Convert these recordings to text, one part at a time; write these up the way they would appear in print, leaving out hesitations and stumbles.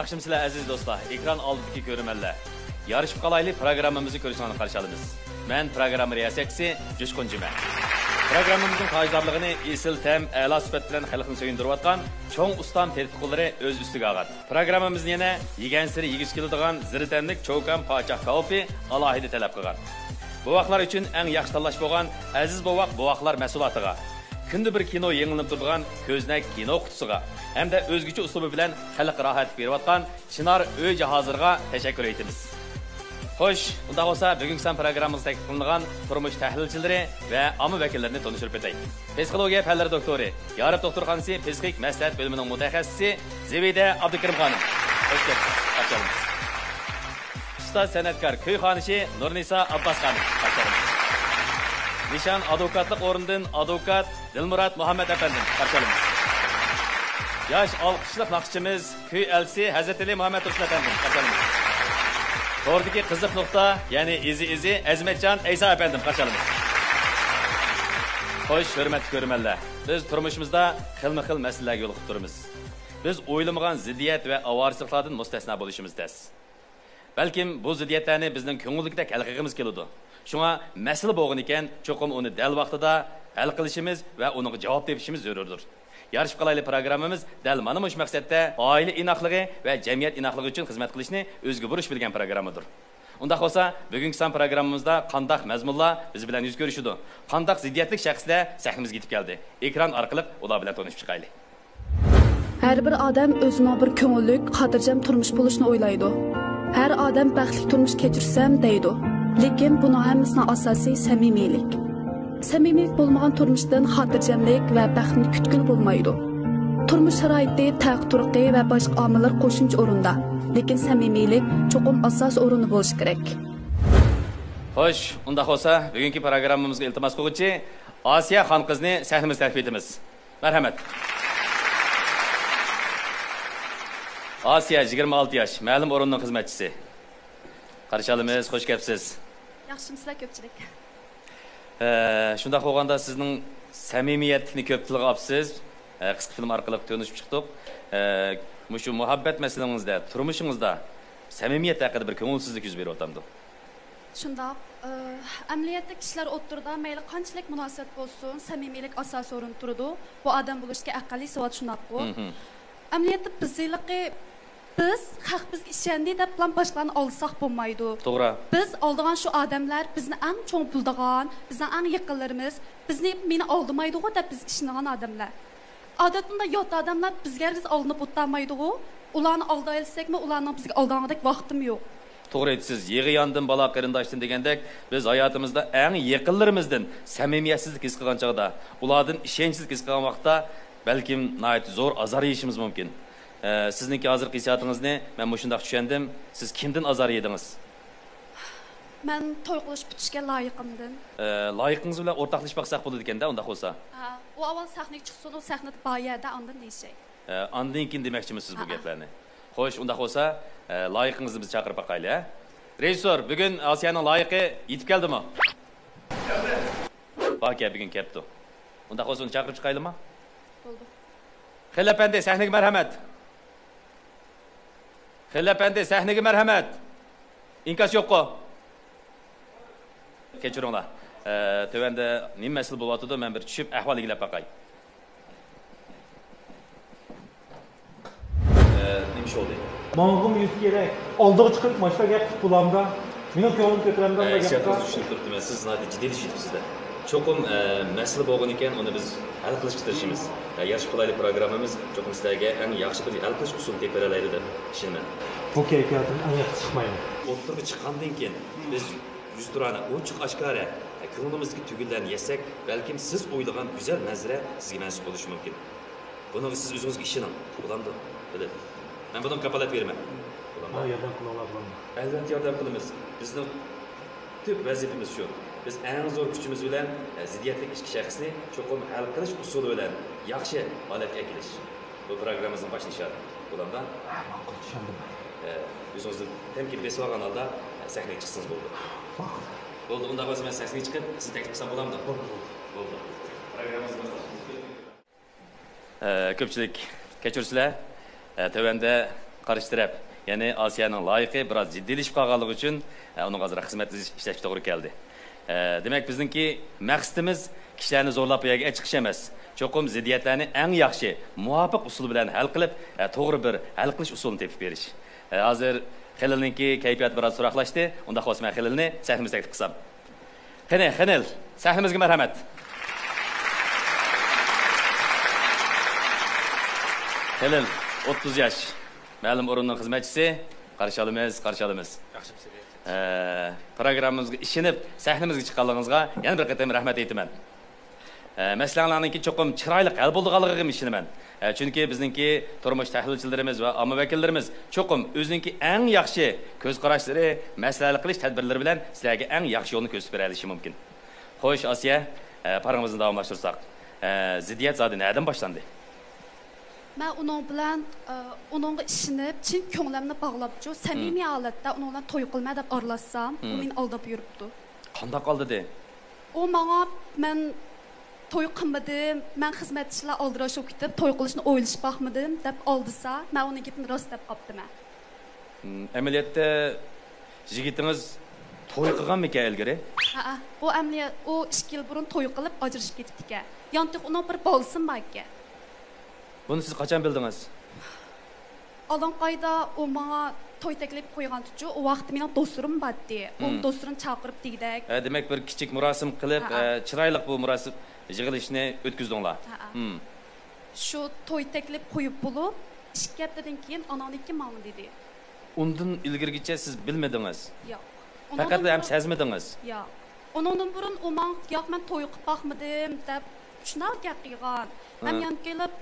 Yaxshimsizlar aziz do'stlar, ekran oldidagi ko'rmanlar. Yarışib qalayli programmamizni ko'rishni qarshi olamiz. Men programma riyosatchisi Jo'shqun Juma. Programmamizning qoidalarini esil tam, a'lo sifatli bilan xalqni so'yindirayotgan cho'ng ustam tertibqulari o'z ustiga olgan. Programmamizni yana yegan siri yegisi keladigan ziritanlik cho'kan pochaq kaofi alohida talab qilgan. Bu vaqtlar uchun eng yaxshi tanlash bo'lgan aziz bovaqlar mas'ulotiga. Kunda bir kino yenilinib turgan ko'znak kino qutisiga hamda o'zgacha uslubi bilan xalq rohat berayotgan Chinar uy jahozirga tashakkur etamiz. Xo'sh, unda bo'lsa bugungi san programmamizda taklif qilingan turmush tahlilchilari va omma vakillarini tanishtirib o'taylik. Psixologiya fanlari doktori, Yorib doktorxonasi psixik maslahat bo'limining mutaxassisi Zebida Abdukarim xonim. Xo'sh kelibsiz. Ustoz san'atkor kuy xonishi Nurnisa Abbas xonim. Nishon advokatlik o'rnidan advokat Dilmurod Muhammad efendim. Qarşılaymiz. Yosh olqishliq naqshchimiz kuy elchisi Hazratali Muhammad Ruslan efendim. Qarşılaymiz. Tordagi qiziq nuqta, ya'ni izi Azmatjon Aysa efendim. Qarşılaymiz. Xo'sh, hurmatli ko'rmanlar. Biz turmushimizda xilma-xil masalalarga yo'liqib turamiz. Biz o'ylamagan ziddiyat va ovorachiliklardan mustasno bo'lishimiz tez. Balkim bu ziddiyatlarni bizning ko'ngillikda hal qilgimiz keladi. Shunga masala bo'lgan ekan, cho'qim uni dal vaqtida hal qilishimiz va uniga javob topishimiz zarurdir. Yarışib qalayli programmamiz dal mana mush maqsadda oila inoqligi va jamiyat inoqligi uchun xizmat qilishni o'zga burish bilgan programmadir. Unda bo'lsa, bugungi san programmamizda qandaq mazmunlar biz bilan yuz ko'rishidi. Qandaq ziddiyatlik shaxslar sahnamizga yetib keldi. Ekran orqali ular bilan tanishib chiqaylik. Har bir odam o'zining bir ko'ngillik, xotirjam turmush bo'lishni o'ylaydi. Har odam baxtli turmush kechirsam deydi. Lekin buning hammasining asosi samimiylik. Samimiylik bo'lmagan turmushdan xotirjamlik va baxtni kutkul bo'lmaydi. Turmush sharoiti, taqturqi va boshqa omillar qo'shimcha o'rinda, lekin samimiylik cho'qim asos o'rinda bo'lishi kerak. Xo'sh, unda bo'lsa, bugungi programmamizga iltimos qiluvchi Osiya xon qizni sahnamizga taklif etamiz. Marhamat. Osiya 26 yosh, ma'lum o'rinning xizmatchisi. Qarşılaymiz, xo'sh kelibsiz. Yaxshimsizlar ko'pchilik. Shunda qo'yganda sizning samimiyatni ko'p tilga olibsiz. Qisqa film orqali tanishib chiqdik. Mushu muhabbat masalamizda, turmushingizda samimiyat haqida bir ko'ngilsizlik yuz beryapti. Shundoq, amaliyotda kishilar o'ttirda mayli qanchalik munosabat bo'lsin, samimiylik asos o'rin turadi. Bu odam bo'lishga aqlli savod shunaqku. Amaliyotda biz haq bizga ishondi deb plan boshqalarni olsak bo'lmaydi. To'g'ri. Biz oldigan shu odamlar bizni eng cho'ng puldagan, bizning eng yaqinlarimiz, bizni meni oldimaydi-ku deb biz ishnagan odamlar. Odatda yot odamlar bizga biz olinib o'tmaydi-ku. Ularni aldayilsakmi, ularning bizga aldangadek vaqtim yo'q. To'g'ri aytsiz. Yig'i yandim bala qarindoshdan degandek, biz hayotimizda eng yaqinlarimizdan samimiyatsizlik his qilgan chog'da, ulardan ishonchsizlik his qilgan vaqtda balkim nihoyat zo'r azor yeyishimiz mumkin. Sizningki hozirgi hissiyotingizni men shunday tushundim. Siz kimdan azor yedingiz? Men to'y qilish bitishga loyiqimdan. Loyiqingiz bilan o'rtoqlashib baqsaq bo'ladi ekanda, unda bo'lsa. U avval sahnaga chiqsin, u sahnada boyada ondan deysiz. Ondan keyin demoqchimisiz bu gaplarni? Xo'sh, unda bo'lsa, loyiqingizni biz chaqirib baqayli, ha? Rejissor, bugun Osiyaning loyiqi yetib keldimi? Keldi. Baka bugun kelibdi. Unda bo'lsa uni chaqirib chiqaylimi? Bo'ldi. Xilapandi, sahnaga marhamat. Xilapandi, sahnaga marhamat. İnkas yo'q-ku. Kechiringlar. Tövanda nima masala bo'lyapti, men bir tushib ahvoliga ilab baqay. Nima ish bo'ldi? Mang'um yuz kerak. Oldiga chiqib mashinaga qilib bulamda. Meni ko'nglim ko'taramdan da gaplar. Tushunib turibdim. Siz nima jiddiy ishlayapsizlar. Cho'qim masala bo'lgan ekan, uni biz hal qilishga tirishamiz. Yarışib qalayli programmamiz cho'qim sizlarga eng yaxshi bir hal qilish usulini topib beraylik deb ishonaman. Bu kayfiyatni aniq chiqmaydi. O'ttirib chiqqandan keyin biz yuz turani ochiq oshkora ko'nglimizga tugunlarni yesak, balkim siz o'ylagan go'zal manzara sizga mansub bo'lishi mumkin. Buni siz o'zingizga ishoning. Bo'ladi. Biladi. Men bundan kafolat beraman. Yordam qila olamiz. Albatta yordam qilamiz. Bizning tub vazifamiz shu. Biz eng zo'r kuchimiz bilan ziddiyatli ikki shaxsni cho'qim hal qilish usuli bilan yaxshi holatga kelish. Bu programmamizning bosh nishoni. Bo'ladi. Ma'qul tushundim. O'zingizni temkin besib olgan holda sahnaga chiqsangiz bo'ldi. Bo'ldi, unda bo'lsa men sahnaga chiqib, sizni taklif qilsam bo'ladimi? Bo'ldi. Programmamiz boshlanadi. Ko'pchilik kechirsizlar. Tövəndə qarshi taraf, ya'ni Osiyoning loyiqi biroz jiddiylashib qolganligi uchun uning hozir xizmat ishlashga to'g'ri keldi. Demak, bizningki maqsadimiz kishilarni zo'rlab yo'lga chiqish emas. Cho'qim ziddiyatlarni eng yaxshi, muvofiq usul bilan hal qilib, to'g'ri bir hal qilish usulini topib berish. Hozir Xililninki kayfiyati biroz so'roqlashdi. Unda xos men Xililni sahnimizga taklif qilsam. Qani, Xilil, sahnimizga marhamat. Xilil, 30 yosh. Ma'lum o'rinning xizmatchisi. Qarshi olamiz. Yaxshi misol. Programmamizga ishinib, sahnimizga chiqqanligingizga yana bir qatam rahmat aytaman. Masalalarninki cho'qim chiroyli hal bo'lganligiga ishinaman. Chunki bizningki turmush tahlilchilarimiz va omma vakillarimiz cho'qim o'ziningki eng yaxshi ko'z qarashlari, masala qilish tadbirlari bilan sizlarga eng yaxshi yo'lni ko'rsatib berishi mumkin. Xo'sh, Osiyo, parimizni davomlashtirsak. Ziddiyat zodi nereden başlandı? Ben onun bilan onunla işinib, chin ko'nglimni bağlapçı, samimiy holatda onun bilan to'y qilma deb aralashsam, u meni aldab yuribdi. Qanday qoldi de? O menga men to'y qilmadim, men xizmatchilar oldirashib ketib, to'y qilishni o'ylashib baxmadim deb oldisa, men uning gapini rost deb qopdiman. Amaliyotda yigitimiz to'y qilganmi-ki ilgari? Ha, o amaliyot o 2 yil burun to'y qilib ajrashib ketibdi-ki. Yantiq uning bir bolsin bor-ki. Bunu siz qachon bildingiz? Alanqayda o menga to'y taklif qo'ygan-chi, o vaqt mening do'stlarim bordi. O do'stlarini chaqirib degdak. Demak bir kichik murosim qilib, chiroyli bu murosim yig'ilishni o'tkazdilar. Shu to'y taklif qo'yib bo'lib, 2 haftadan keyin onaniki menga dedi. Undan ilgarigacha siz bilmadingiz? Yo'q. Faqat ham sezmadingiz? Yo'q. Ondan burun o menga yo'q, men to'y qilib baxmadim deb shunday gap qilgan. Men yan kelib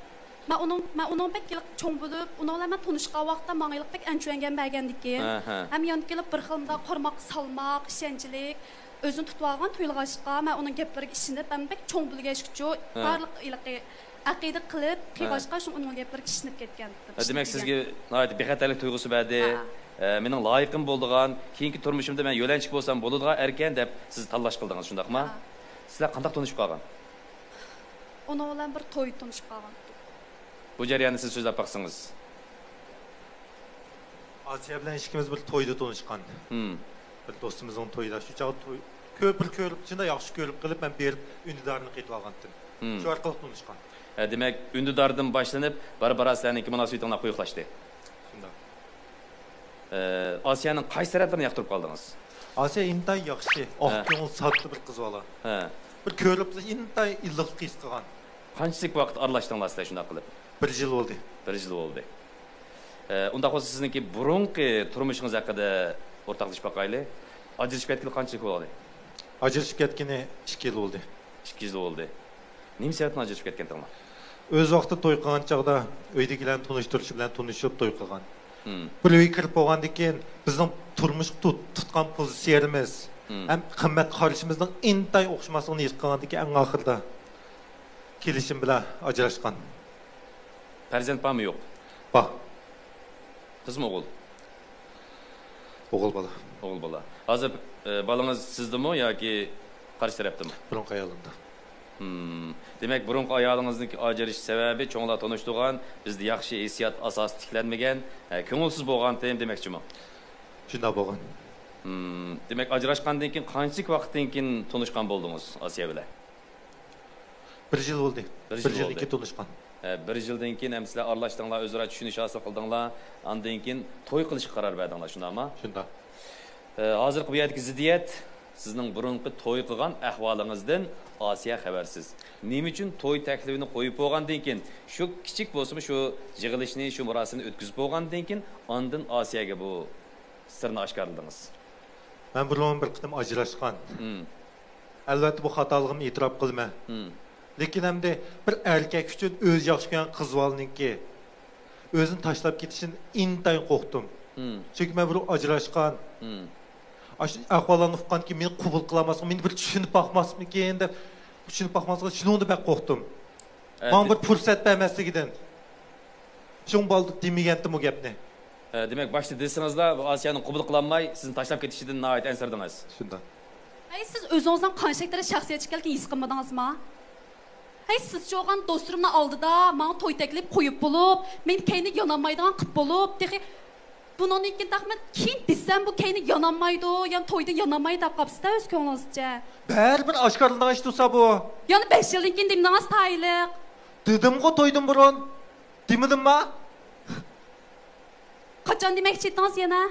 Ben onun pek gelip çoğun bulup, onunla ben tanışkan vaxtda mağaylık pek ençüengen bergendik ki. Hem yan gelip bir xılımda qormaq, salmaq, işençilik, özün tutulağın tuyulğaşqa, ben onun gepleri işinip, ben pek çoğun bulu geçkücü, barlıq ilaqi aqidi qilib, qiğaşqa şun onun gepleri işinip ketken. Demek sizge bexatarlik tuygusu berdi, mening loyiqim bo'ldigan, keyingi turmushimda men yo'lanchik bo'lsam bo'ladigan erken deb siz tanlash qildingiz, shundaqmi? Sizlar qanday tanishib qolgan? Onun bilan bir to'y tanışib qolgan. Bu jarayonni siz so'zlab baqsangiz. Asiya bilan ikimiz bir to'yda tanışkan. Bir do'stimizning to'yida shu chaq to'y ko'rib, ichida yaxshi ko'rib qilib, men berib undidarni qetib olgandim. Shu orqali tanışkan. Demak, undidardan boshlanib, bar-baraslarniki munosabatinglar qo'yiqlashdi. Shunday. Osiyoning qaysi taraflarini yoqtirib qoldingiz? Asiya intay yaxshi, oq ko'ngil sotli bir qiz bola. Bir ko'rib, intay illiq his qilgan. Qanchalik vaqt aralashdinglar sizlar shunday qilib? 1 yil bo'ldi. 1 yil bo'ldi. Unda qo'shib sizningki burunqi turmushingiz haqida o'rtoqlashib baqayli. Ajrashib ketgani qanchalik bo'ldi? Ajrashib ketgani 2 yil bo'ldi. 2 yil bo'ldi. Nima sababdan ajrashib ketgandinglar? O'z vaqtida to'y qilgan chaqda uydagilarni tanishtirish bilan tanishib to'y qilgan. Bir uyga kirib bo'lgandan keyin bizning turmush tutgan pozitsiyamiz ham qimmat qarashimizning intay o'xshamasligini his qilgandan keyin eng oxirida kelishim bilan ajrashgan. Farzand bormi yo'q? Bor. Qizmi o'g'il? O'g'il bola. O'g'il bola. Hozir bolangiz sizdimi yoki qarshi tarafdami? Burunqi ayolimda. Demak, burunqi ayolingizniki ajrashish sababi cho'nglar tanishtirgan, bizda yaxshi hissiyot asosi tiklanmagan, ko'ngilsiz bo'lgan demakchimi? Shunday bo'lgan. Demak, ajrashgandan keyin qanchalik vaqtdan keyin tanishgan bo'ldingiz Osiyo bilan? 1 yil bo'ldi. 1 yil ikki tanishgan. 1 yildan keyin ham sizlar aralashdinglar, o'zaro tushunish hosil qildinglar, undan keyin to'y qilishga qaror berdinglar, shundaymi? Shunday. Hozirgi bu yerdagi ziddiyat sizning burunqi to'y qilgan ahvolingizdan Osiyo xabarsiz. Nima uchun to'y taklifini qo'yib bo'lgandan keyin, shu kichik bo'lsa-mu shu yig'ilishni, shu marosimni o'tkazib bo'lgandan keyin, ondan Osiyoga bu sirni oshkorladingiz? Men bilan bir qitim ajrashgan. Albatta bu xatoligimni e'tirof qilman. Lekin hamda bir erkek uchun o'z yaxshi ko'rgan qiz bolaninki o'zini tashlab ketishini intayin qo'rqdim. Chunki men bir ajrashgan. Ahvolarni uqqanki meni qabul qilamasmi, meni bir tushunib baxmasmikin deb tushunib baxmasligini shuni ben qo'rqdim. Men bir fursat bermasligidan. Shun bo'ldi demagandim bu gapni. Demak, boshda desingizlar, Osiyoning qabul qilinmay, sizni tashlab ketishidan nihoyat ansirdingiz. Shunday. Siz o'zingizdan qanchalik darajada shaxsiyatchi ekanligini his qilmadingizmi? Siz çoğun dostlarımla aldı da, bana toy teklif koyup bulup, men kendi yanamaydan qıp bulup, Bunun ilkin taxmin keyin desem bu keyni yananmaydı, yani toyda yananmaydı qapsıda öz ko'nglingizcha. Bərber aşkarlığına iş tutsa bu. Yani 5 yıldan keyin demdiniz tayliq. Dedim-ki toydum burun. Demedim mi? Qachon demoqchi edingiz yana?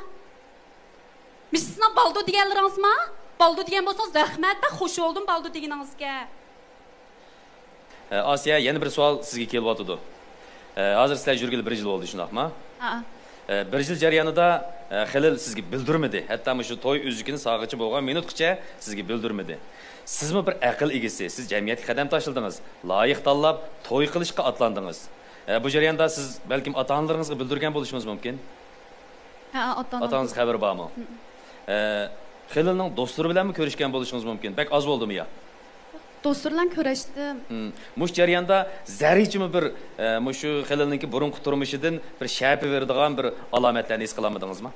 Sizlar baldo deganlaringizmi? Baldo degan bo'lsangiz rahmat, ben xush oldum baldo deganingizga. Asiya, yana bir savol sizga kelyapti. Hozir sizlar yurgili 1 yil bo'ldi, shundaqmi? Ha. 1 yil jarayonida Xilil sizga bildirmadi. Hatto shu to'y uzukini sog'ichi bo'lgan minutgacha sizga bildirmadi. Sizmi bir aql egisi, siz jamiyatga qadam tashladingiz, loyiq tanlab to'y qilishga atlandingiz. Bu jarayonda siz balkim ota-onalaringizga bildirgan bo'lishingiz mumkin. Ha, Otangiz xabar bormi? Xililning do'stlari bilanmi ko'rishgan bo'lishingiz mumkin? Bak oz bo'ldimi ya? Do'stlarla ko'rishdim. Mush jarayonda zarichimi bir mushu Xililningki burunqi turmushidan bir shapi beradigan bir alomatlarni his qilmadingizmi?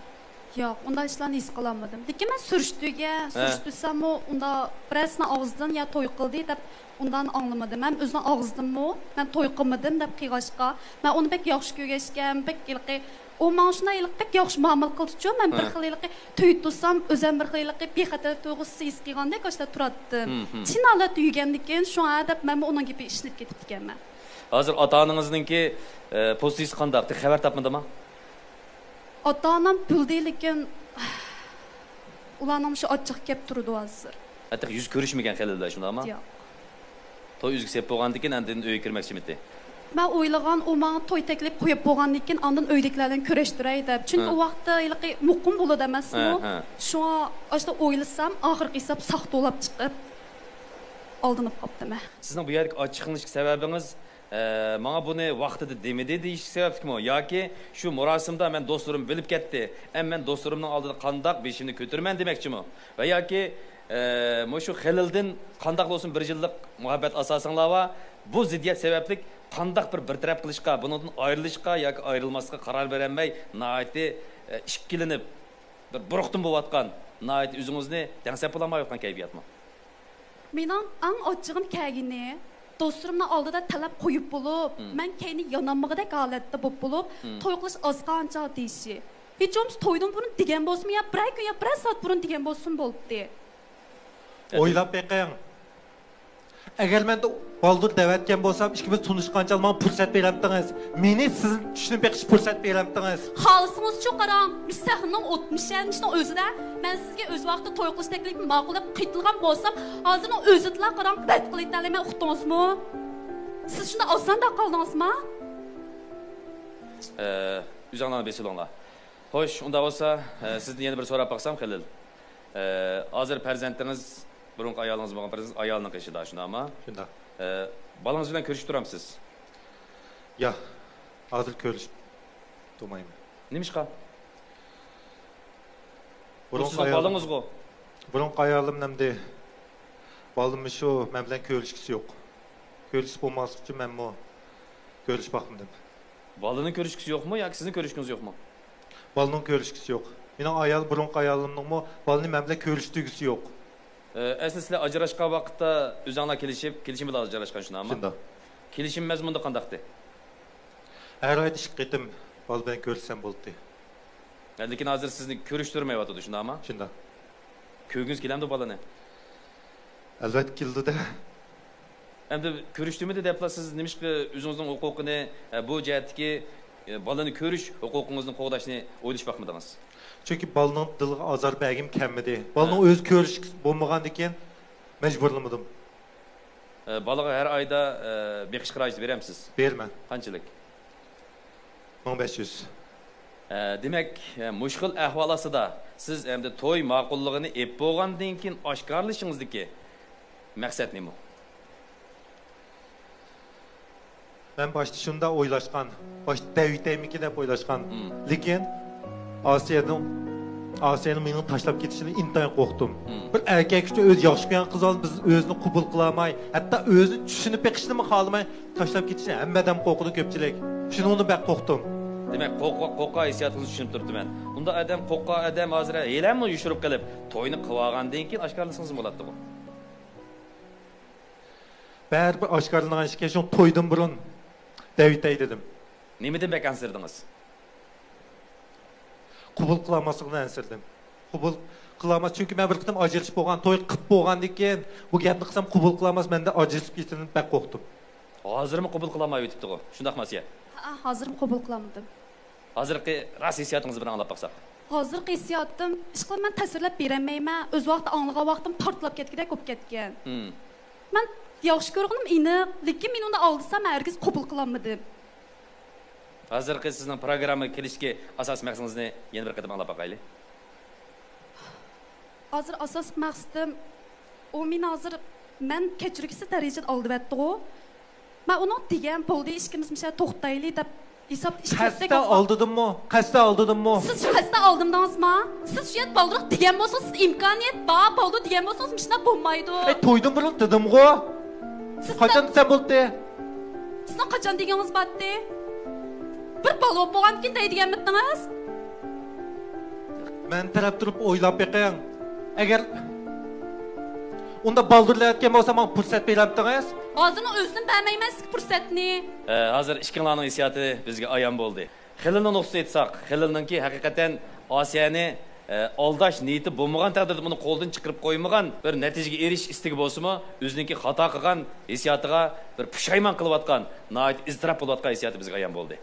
Yo'q, unda ishlarni his qilolmadim. Lekin men surishtirsam, unda birazdan og'izdan ya to'y qildi deb undan anglamadim. Men o'zim og'izdimmi? Men to'y qilmadim deb qiyg'ashqa. Men uni bek yaxshi ko'rgashgan, bek ilqi o mashina ilqi yaxshi muomala qildi-chu. Men bir xil ilqi to'y tursam, o'zim bir xil ilqi bexatar to'g'risi his qilgandek qo'shta turardim. Chin holatda yurgandikin, shu deb men uning gibi ishlab ketib ekanman. Hozir ota-onangizningki postingiz qanday? Xabar topmadimi? Ota-onam bildi, lekin ularning shu ochiq kelib turdi hozir. Hatto yuz ko'rishmagan Xilillar, shundaqmi? Yo'q. To'y uzuk sep bo'lgandan keyin andin uyga kirmoqchimidi? Ben o'ylagan u menga to'y taklif qo'yib bo'lgandan keyin ondan uydagilardan kurashtiray deb. Chunki u vaqtda ilqi muqim bo'ladi emasmi? Shu ashta o'ylasam, oxirgi hisob saxtolab chiqib oldinib qopdim. Sizning bu yerga ochiqlanish sababingiz menga buni vaqtida demedi deyish sababmi yoki shu murosimda men do'stlarim bilib ketdi, men do'stlarimning oldida qandoq beshimni ko'tarman demoqchimi? Va yoki shu Xilildan qandoq bo'lsin 1 yillik muhabbat asosinglarga bu ziddiyat sababli qandoq bir taraf qilishga, bundan ayrilishga yoki ayrilmasga qaror berolmay, nihoyatda ishkilinib bir buruqtin bo'layotgan, nihoyat o'zingizni dangsab olamayotgan kayfiyatmi? Mening eng ochig'im kelgini do'stlarimning oldida talab qo'yib bo'lib, men keyni yonamig'idek holatda bo'lib, to'y qilish osqancha deyishi. Hech o'ms to'ydan burun degan bo'lsin, yo 1 kun yo 1 soat burun degan bo'lsin bo'ldi. O'ylab beqing. Agar men baldur davatgan bo'lsam, ikkimiz tunishgancha menga fursat beramdingiz. Meni siz tushunib beqish fursat beramdingiz. Xohlasangiz shu qarang, biz sahning 60-nishning o'zida men sizga o'z vaqtida to'y qilish taklifini ma'qullab qitilgan bo'lsam, hozirning o'zida qarang, rad qilib uqdingizmi? Siz shunda osonda qoldingizmi? O'zinglarni besilinglar. Xo'sh, unda bo'lsa, sizdan yana bir so'rab baqsam, Xilil. Hozir farzandingiz burunqi ayolingiz bo'lgan farzand ayolning qishida, shundaqmi? Shunda. Balangiz bilan ko'rishib turamsiz? Ya, hozir ko'rishib turmayman. Nimishqa? Burunqi ayolim namdi. Balım shu men bilan ko'rishgisi yo'q. Ko'rish bo'lmaslik uchun men mo ko'rish baxmadim. Balının ko'rishgisi yo'qmi yoki sizning ko'rishgingiz yo'qmi? Balının ko'rishgisi yo'q. Mening ayol burunqi ayolimning mo balni men bilan ko'rishdugisi yo'q. Aslida sizlar ajrashgan vaqtda o'zinglar kelishim bilan ajrashgan shundaqmi? Shunda. Kelishim mazmunda qandaqdi? Har oy ish qitim bal bilan ko'rsam bo'ldi. Lekin hozir sizni ko'rishtirmayotdi, shundaqmi? Shunda. Ko'gingiz kelamdi balani? Albatta keldi-da. Endi ko'rishdimidi deblar siz nimishqa o'zingizning huquqini bu jihatdagi balani ko'rish huquqingizni qo'g'dashni o'ylash baxmidingiz? Chunki balning diliga azor bergim kelmadi. Balning o'z ko'rish bo'lmagandan keyin majburlamadim. Balaga har oyda beqish qiraysiz beramsiz? Berman. Qanchalik? 1500. Demak, mushkul ahvol ostida siz endi to'y ma'qulligini ep bo'lgandan keyin oshkorlashingizdagi maqsad nima? Ben başta şunda oylaşkan, başta devleteyimki de oylaşkan. Lekin Asiya'nın beni taşlap gitişini intayin korktum. Bir erkek üçün öz yaxşı koyan kız alıp biz özünü kubul kılamay, hatta özünü düşünüp bekişini mi kalamay taşlap gitişini hemmeden korkudu köpçülük. Şunu onu ben korktum. Demek qo'rqa hissiyatınızı düşünüp turibdi men. Unda qo'rqa adam hozir elanmi yushirib qilib, to'yni qilgandan keyin oshkorlasangiz bo'ladi bu. Bir oshkorlangan ishga shu to'ydan burun David'ey dedim. Nimadan bekansirdingiz? qabul qilmasligini ansirdim. Qabul qilmas chunki men bir qitim ajrashib bo'lgan, to'y qilib bo'lgandan keyin bu gapni qilsam qabul qilmas, menda ajrashib ketishini bak qo'rqdim. Hozirmi qabul qilolmay o'tibdi-ku. Shundaqmi Asiya? Ha, hozir qabul qilamadim. Hozirgi ras hissiyotingiz bilan anglab baqsaq. Hozirgi hissiyotim ishqilib men ta'sirlab berolmayman. O'z vaqtida anglagan vaqtim tortilib ketgandek bo'lib ketgan. Men yaxshi ko'rganim aniq, lekin men uni oldisam hargiz qabul qilolmadim. Hozirgi sizning programma kelishga asos maqsadingizni yana bir qatam anglab baqaylik. Hozir asos maqsadim u men hozir men kechirgisi darajada oldibatdi-ku. Men uni degan bo'ldi, ishimiz misha to'xtaylik deb hisob ishlatsak. Qasda oldidimmi? Qasda oldidimmi? Siz qasda oldimdingizmi? Siz shu yet baldırıq degan bo'lsangiz, siz imkoniyat bor bo'ldi degan bo'lsangiz, mishna bo'lmaydi. To'ydim bilan dedim-ku. Qachon sen bo'ldi? Sizning qachon deganingiz batdi? Bir balo bo'lgan keyin deydigan mitdingiz? Men taraf turib o'ylab beqing. Agar unda baldırlayotgan bo'lsa, men fursat beramdingiz? Hozirni o'zim bermayman sizga fursatni. Hozir ishqinglarning hissiyoti bizga ayon bo'ldi. Xililni nuqsa aytsak, Xililninki haqiqatan Osiyani aldash niyati bo'lmagan taqdirda buni qo'ldan chiqarib qo'ymagan bir natijaga erish istigi bo'lsa-mu, o'zininki xato qilgan hissiyotiga bir pushaymon qilayotgan, nihoyat iztirob bo'layotgan hissiyoti bizga ayon bo'ldi.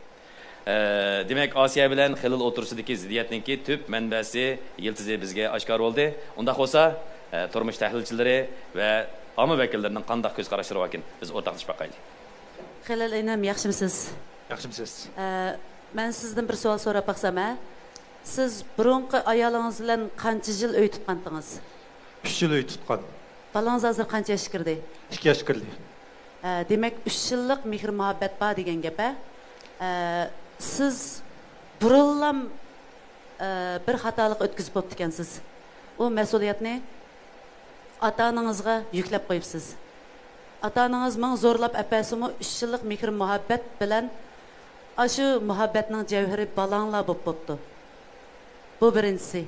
Demak, Osiya bilan Xilil o'tirishidagi ziddiyatninki tub manbasi, yiltizi bizga oshkor bo'ldi. Unda bo'lsa, turmush tahlilchilari va omma vakillarining qanday ko'z qarashlari ekan biz o'rtoqlashib baqaylik. Xilil inam, yaxshimisiz? Yaxshimisiz. Men sizdan bir savol so'rab baqsam-a? Siz burunqi ayolingiz bilan qancha yil uy tutqandingiz? 3 yil uy tutgan. Balangiz hozir qancha yoshga kirdi? 2 yoshga kirdi. Demak, 3 yillik mehr muhabbat bor degan gap-a? Siz burunlam bir xatolik o'tkazib bo'pti ekansiz. O mas'uliyatni ota-onangizga yuklab qo'yibsiz. Ota-onangiz ming zo'rlab apasimi 3 yillik mehr muhabbat bilan shu muhabbatning javhari balanglar bo'lib bo'pti. Bu birinchisi.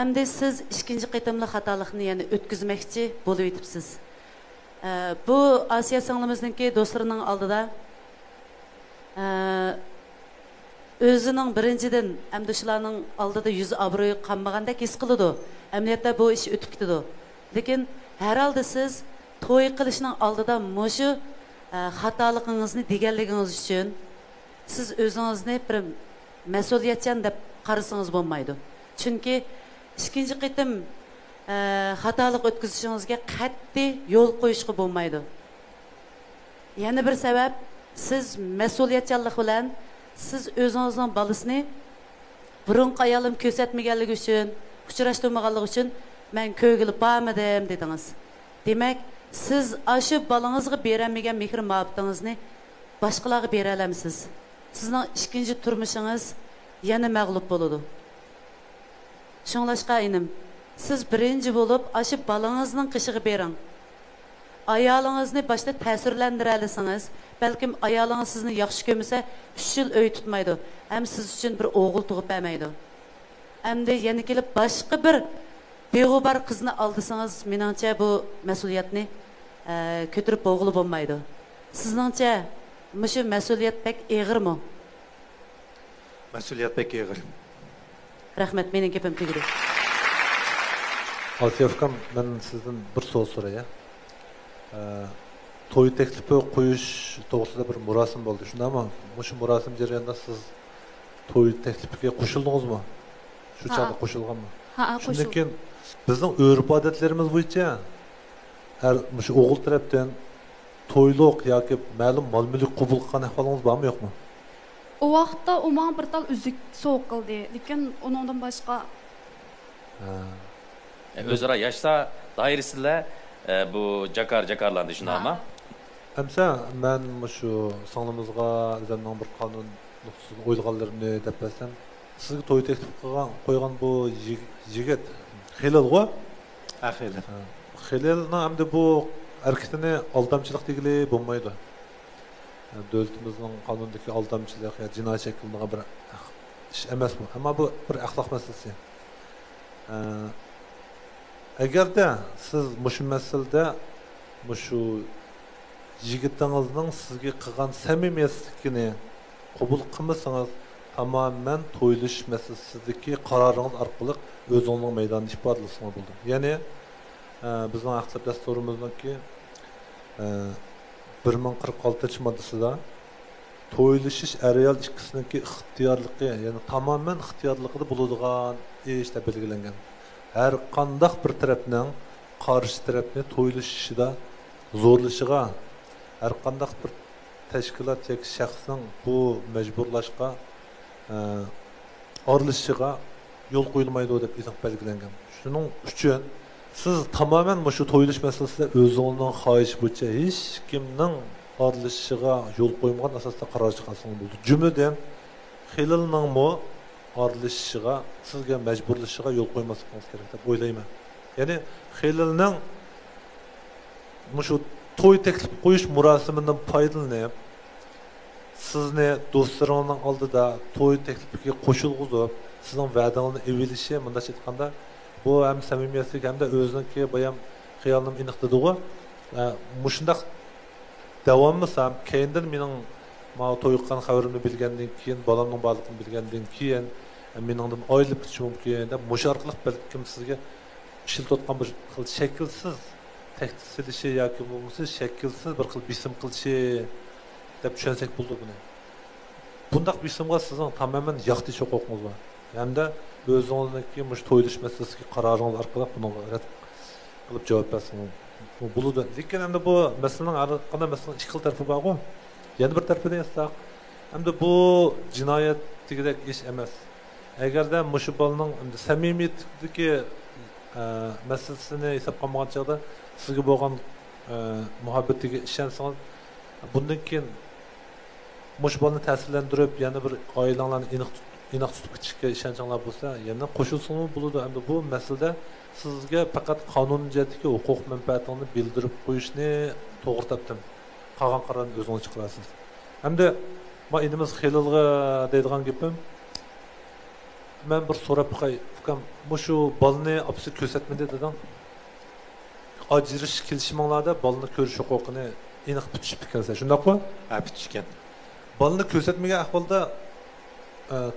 Endi siz ikkinchi qitimli xatolikni yana o'tkazmoqchi bo'lib yetibsiz. Bu Asiya singlimizningki do'stlarining oldida o'zining birinchidan endi shularning oldida yuz obro'yi qolmagandek his qiladi. Amaliyotda bu ish o'tib ketadi. Lekin har holda siz to'y qilishning oldida mushu xatoligingizni deganligingiz uchun siz o'zingizni bir mas'uliyatchan deb qarasangiz bo'lmaydi. Chunki ikkinchi qitim xatolik o'tkazishingizga qat'iy yo'l qo'yishga bo'lmaydi. Yana bir sabab, siz mas'uliyatchanlik bilan siz o'zingizning bolasini burunqi ayolim ko'rsatmaganligi uchun, uchrashtirmaganligi uchun men ko'gilib bormadim dedingiz. Demak, siz shu bolangizga berolmagan mehr muhabbatingizni boshqalarga bera olamsiz. Sizning ikkinchi turmushingiz yana mag'lub bo'ladi. Shunglashqa inim, siz birinchi bo'lib shu bolangizning qishig'i bering. Ayolingizni boshda ta'sirlantira olsangiz, balkim ayolingiz sizni yaxshi ko'rmasa 3 yil uy tutmaydi. Ham siz uchun bir o'g'il tug'ib bermaydi. Endi yana kelib boshqa bir beg'ubar qizni oldisangiz, meningcha bu mas'uliyatni ko'tarib bo'g'ili bo'lmaydi. Sizningcha mushu mas'uliyat pek og'irmi? Mas'uliyat pek og'ir. Rahmat, mening gapim tugadi. Asiyafkam, men sizdan bir savol so'rayman. To'y taklifi qo'yish to'g'risida bir murosim bo'ldi, shundaymi? Shu murosim jarayonida siz to'y taklifiga qo'shildingizmi? Shu chaqda qo'shilganmi? Ha, shundan keyin bizning urf-odatlarimiz bo'yicha shu o'g'il tarafdan to'yliq yoki ma'lum mol-mulk qabul qilgan ahvolingiz bormi, yo'qmi? O vaqtda umman bir tal uzuk so'q qildi, lekin uningdan boshqa o'zaro yashsa doirasida bu jakarlandi shundaymi? Hamsa men shu singlimizga o'zimning bir qonun nuqsini o'ylaganlarimni deb bilsam, sizga to'y taklif qo'ygan bu yigit Xililg'o? Xilil. Xililning hamda bu harakatini aldamchilik degili bo'lmaydi. Davlatimizning qonundagi aldamchilik yoki jinoyat shaklida bir ish emas bu, ammo bu bir axloq masalasi. Agarda siz mushu masalada mushu yigitingizning sizga qilgan samimiyatligini qabul qilmasangiz, tamamen to'yilish masalasidagi qaroringiz orqali o'zingizning maydonini ifodalashingiz bo'ldi. Ya'ni bizning aqlab dasturimizningki 1046-moddasida to'yilishish areal ikkisiniki ixtiyorligi, ya'ni tamamen ixtiyorligida bo'ladigan ish deb belgilangan. Har qanday bir tarafning qarshi tarafni to'yilishida zo'rlashiga, har qanday bir tashkilot yoki shaxsning bu majburlashga aralashishiga yo'l qo'yilmaydi deb izoh belgilangan. Shuning uchun siz tamamen shu to'yilish masalasida o'zingizning xohish bo'yicha hech kimning aralashishiga yo'l qo'ymagan asosda qaror chiqarsangiz bo'ldi. Jumladan xililning aralashishiga, sizga majburlashishiga yo'l qo'ymasligingiz kerak deb o'ylayman. Ya'ni xililning shu to'y taklif qo'yish murosimidan foydalanib, sizni do'stlaringizning oldida to'y taklifiga qo'shilg'izib, sizning va'dangizni evilishi, bunday aytganda, bu ham samimiyatlik hamda o'ziniki bayam xiyolni iniqtidigu. Mushundaq davomlasam, keyindan mening to'yqan xabarimni bilgandan keyin, bolamning borligini bilgandan keyin meningdan oyilib ketishi mumkin deb mush orqali balkim sizga ishiltayotgan bir xil shaklsiz tahdid silishi yoki bo'lmasa shaklsiz bir xil bism qilishi deb tushunsak bo'ldi buni. Bundaq bismga sizning tamamen yaxtish huquqingiz bor. Hamda o'zingizniki mush to'yilish masalasiga qaroringiz orqali bunga rad qilib javob bersangiz bo'ladi. Lekin hamda bu masalaning qanday masalaning ikki xil tarafi bor-ku. Yana bir tarafidan esa hamda bu jinoyat degidek ish emas. Agarda mush bolaning samimiyatdagi masalasini hisobga olmagan chog'da sizga bo'lgan muhabbatiga ishonsangiz, bundan keyin mush bolani ta'sirlantirib, yana bir oilanglarni aniq tutib ketishga ishonchinglar bo'lsa, yana qo'shilsangiz bo'ladi. Hamda bu masalada sizga faqat qonun jihatdagi huquq manfaatingizni bildirib qo'yishni to'g'ri topdim. Qolgan qarorni o'zingiz chiqarasiz. Hamda men inimiz xililga deydigan gapim, men bir so'rab qo'y, ukam, shu bolani opsi ko'rsatmadi dedim. Ajrish kelishimlarda bolani ko'rish huquqini aniq bitishib ekansa, shundaqmi? Ha, bitishgan. Bolani ko'rsatmagan ahvolda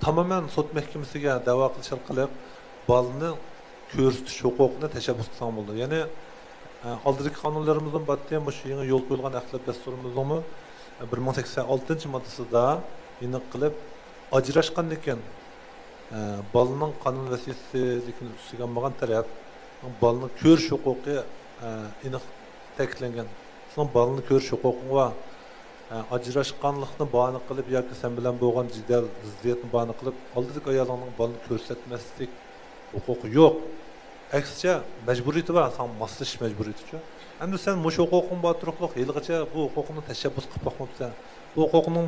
tamamen sud mahkamasiga da'vo qilish orqali bolani ko'rsatish huquqini tashabbus qilsam bo'ldi. Ya'ni oldingi qonunlarimizdan batda ham shu yangi yo'l qo'yilgan axlat dasturimizning 1086-moddasida aniq qilib ajrashgandan keyin bolaning qonun vasiyatligini ustiga olmagan taraf bolani ko'rish huquqi aniq ta'kidlangan. So'ng bolani ko'rish huquqi va ajrashganlikni bahona qilib yoki sen bilan bo'lgan jidal ziddiyatni bahona qilib oldingi ayolning bolani ko'rsatmaslik huquqi yo'q. Aksicha majburiyati bor, sen moslashish majburiyati-chi. Endi sen mush huquqing bor turibliq, yilgacha bu huquqni tashabbus qilib boqmabsan. Bu huquqning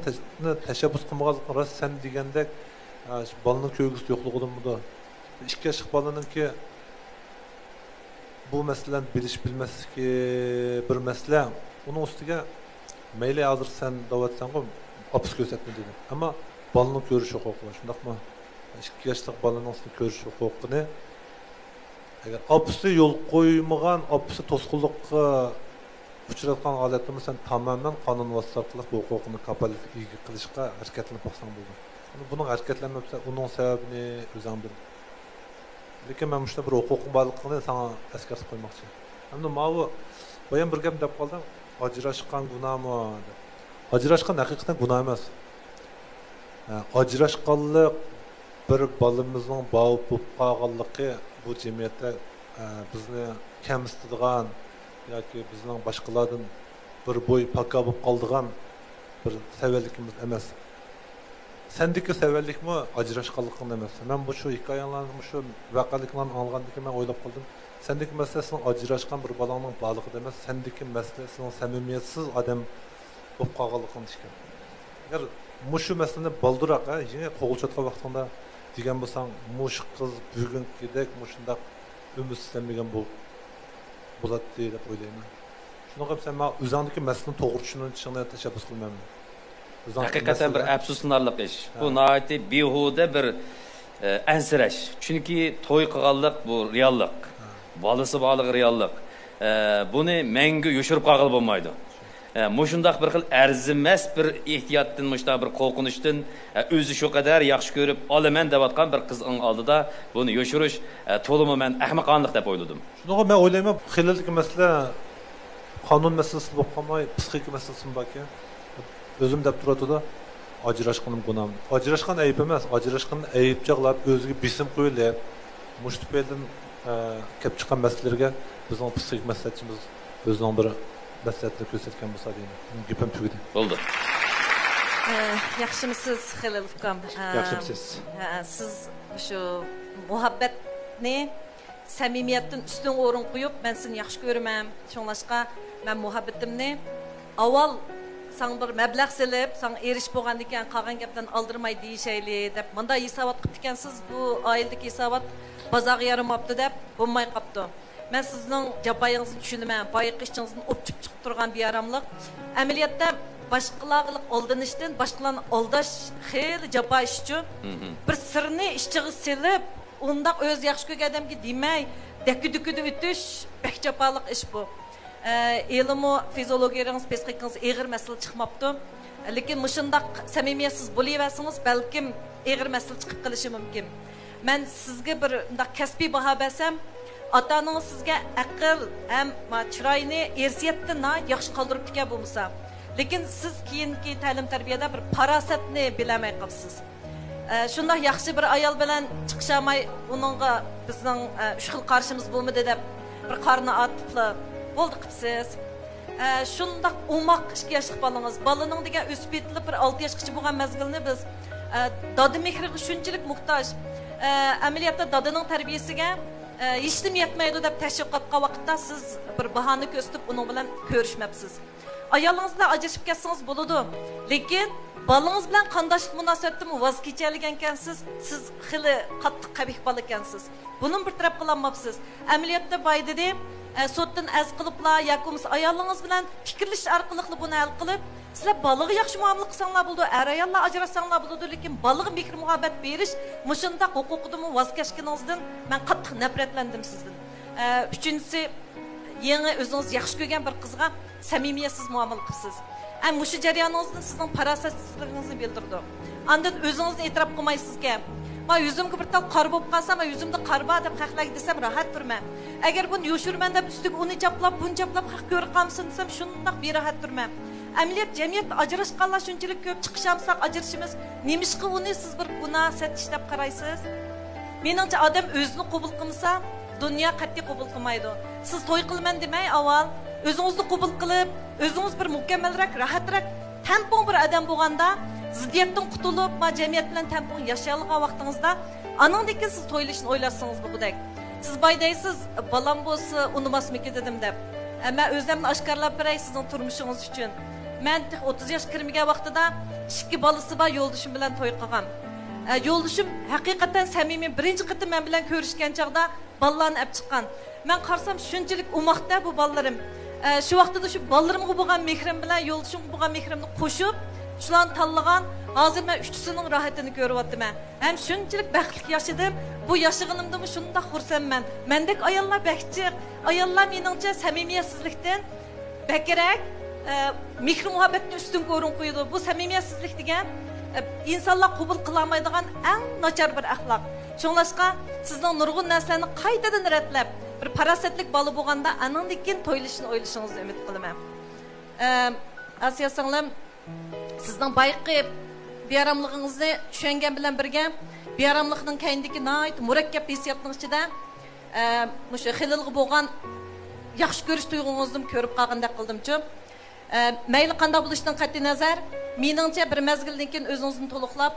tashabbus qilmaganligini rost sen degandek bolani ko'rgisi yo'qligidan bu. 2 yoshli bolaninki bu masalani bilish bilmasligi bir masala. Uning ustiga mayli hozir sen davatsan-ku, opis ko'rsatma dedi. Ammo bolani ko'rish huquqi bor, shundaqmi? 2 yoshli bolaning ko'rish huquqini agar opisi yo'l qo'ymagan, opisi to'sqinlikqa uchratgan holatda sen tamamen qonun vositasi bu huquqni kapolat qilishga harakatlanib boqsan bo'ldi. Buning harakatlanmasa, uning sababini o'zing bil. Lekin men shunday bir huquqim borligini sana eskartib qo'ymoqchi. Endi bu boyan bir gap deb qoldim. Ajrashgan gunohmi deb. Ajrashgan haqiqatan gunoh emas. Ajrashganlik bir bolamizning bo'lib qolganligi bu jamiyatda bizni kamsitadigan yoki bizning boshqalardan bir bo'y paka bo'lib qoldigan bir savallikimiz emas. Sendiki savallikmi ajrashganlikning emas. Men bu shu hikoyalarni, shu vaqaliklarni olgandan keyin men o'ylab qoldim. Sendiki masalasi ajrashgan bir bolaning borligi emas, sendiki masalasi samimiyatsiz odam bo'lib qolganligini ishkan. Agar mushu masalani boldiroq, yana qo'g'ilchatgan vaqtida degan bo'lsang, mush qiz bugungidek mushundaq umidlanmagan bo'ladi deb o'ylayman. Shunaqa sen men o'zingdagi masalani to'g'ri tushunishingni tashabbus qilmayman. Haqiqatan bir afsuslanarli ish. Bu nihoyatda behuda bir ansirash. Chunki to'y qilganlik bu reallik. Bolasi borligi reallik. Buni menga yoshirib qolg'il bo'lmaydi. Muşundaq bir xil arzimas bir ehtiyotdan, muşta bir qo'rqinishdan o'zi shu qadar yaxshi ko'rib olaman deyotgan bir qizning oldida buni yoshirish to'limi men ahmoqonlik deb o'yladim. Şunu ben oylayman, xillik mesele kanun meselesi bo'lib qolmay, psixik meselesi baki. Özüm deb turadi da ajrashqanim günahım. Ajrashqan ayıp emas, ajrashqan ayıpçaqlab o'ziga bisim qo'yilib, mushtipeldan kelib chiqqan masalalarga bizning psixik maslahatchimiz o'zining bir maslahatlar ko'rsatgan bo'lsa deyman. Gapim tugadi. Bo'ldi. Yaxshimisiz Xilil ukam? Yaxshimisiz. Siz shu muhabbatni samimiyatdan ustun o'rin qo'yib, men seni yaxshi ko'raman. Shunlashqa men muhabbatimni avval sen bir mablag' silib, sen erish bo'lgan ekan, qolgan gapdan aldirmay deyishayli deb menda hisobot qilib ekansiz. Bu oiladagi hisobot bozorga yaramabdi deb bo'lmay qopti. Men sizning jaboyingizni tushunaman. Boyiq ishingizdan o'pchib chiqib turgan bir yaramliq. Amaliyotda boshqalarga aldanishdan, boshqalarni aldash xeyli jabo ishchi. Bir sirni ishchiga silib, unda o'z yaxshi ko'rgan odamga demay, dakudukudi o'tish pek jaboliq ish bu. Elimi fiziologiyangiz, psixikangiz eg'ir masala chiqmabdi. Lekin mushundaq samimiyatsiz bo'laversangiz, balkim eg'ir masala chiqib qolishi mumkin. Men sizga bir undaq kasbiy baho bersam, ota-onangiz sizga aql ham chiroyini ersiyatdan yaxshi qoldirib ekan bo'lmasa, lekin siz keyingi ta'lim tarbiyada bir farosatni bilamay qolsiz. Shunday yaxshi bir ayol bilan chiqishamay, uningga bizning uch xil qarshimiz bo'lmadi deb bir qarni atibla bo'ldi qipsiz. Shunday umoq 2 yoshlik bolangiz, balaning degan o'sib yetilib bir 6 yoshgacha bo'lgan mazgilni biz dodi mehriga shunchalik muhtoj. Amaliyotda dodining tarbiyasiga hech nima yetmaydi deb tashviqotga vaqtda siz bir bahona ko'rsatib uning bilan ko'rishmabsiz. Ayolingiz bilan ajrashib ketsangiz bo'ladi, lekin balangiz bilan qandoshlik munosabatda voz kechadigankansiz, siz xili qattiq qabih bola ekansiz. Buning bir taraf qilinmabsiz. Amaliyotda boydidi sotdan az qiliblar yoki ayolingiz bilan fikrlash orqali buni hal qilib, sizlar balaga yaxshi muomala qilsanglar bo'ldi, ayollar ajrasanglar bo'ladi, lekin balaga mehr muhabbat berish, mushunda huquqidan voz kechganingizdan men qattiq nafratlandim sizdan. Uchinchisi, yangi o'zingiz yaxshi ko'rgan bir qizga samimiyatsiz muomala qilsiz. Mushu jarayoningizda sizning farosatsizligingizni bildirdi. Andan o'zingizni e'tirof qilmaysizga. Ma yuzimga bir tal qor bo'lib qolsa, ma yuzimda qor bor deb haqlay desam rahat turman. Agar buni yoshurman deb ustiga uni chaplab, buni chaplab haq ko'rib qolsin desam, shundoq berahat turman. Amaliyot jamiyatda ajrashganlar shunchalik ko'p chiqishamsak, ajrashimiz nemishqa uni siz bir gunoh satish deb qaraysiz? Meningcha odam o'zini qabul qilsa, dunyo qat'iy qabul qilmaydi. Siz to'y qilman demay, avval o'zingizni qabul qilib, o'zingiz bir mukammalroq, rahatroq, tampon bir odam bo'lganda, ziddiyatdan qutulib, jamiyat bilan tampon yashayolgan vaqtingizda, anandek siz to'ylashni o'ylasangiz bo'lgudek. Siz baydaysiz, balam bo'lsa, unumasmiki dedim deb. Men o'zimni oshkorlab beray sizning turmushingiz uchun. Men 30 yosh kirmagan vaqtida 2 bolasi bor yo'ldoshim bilan to'y qilgan. Yo'ldoshim haqiqatan samimiy birinchi qatim men bilan ko'rishgan chaqda bolalarni olib chiqqan. Men qarsam shunchalik umoqda bu bolalarim. Shu vaqtda shu bolalarimga bo'lgan mehrim bilan yo'ldoshimga bo'lgan mehrimni qo'shib, shularni tanlagan, hozir men uchtasining rohatini ko'ryapman. Ham shunchalik baxtli yashadim. Bu yashag'inimda shunday xursandman. Mendek ayollar baxtchiq, ayollar meningcha samimiyatsizlikdan bakrak mehr muhabbatni ustun ko'rin qo'ydi. Bu samimiyatsizlik degan insonlar qabul qila olmaydigan eng nachar bir axloq. Shunlashqa sizning nurg'un narsalarni qaytadan ratlab, bir farosatlik bola bo'lganda anandikin to'ylashni o'ylashingizni umid qilaman. Asiya singlim, sizning bayqi beyaramligingizni tushungan bilan birga, beyaramlikning kayindagi nihoyat murakkab hissiyotning ichida mushu xililga bo'lgan yaxshi ko'rish tuyg'ungizni ko'rib qolgandek qildimchi. Mayli qanday bo'lishidan qat'iy nazar, meningcha bir mazgildan keyin o'zingizni to'liqlab,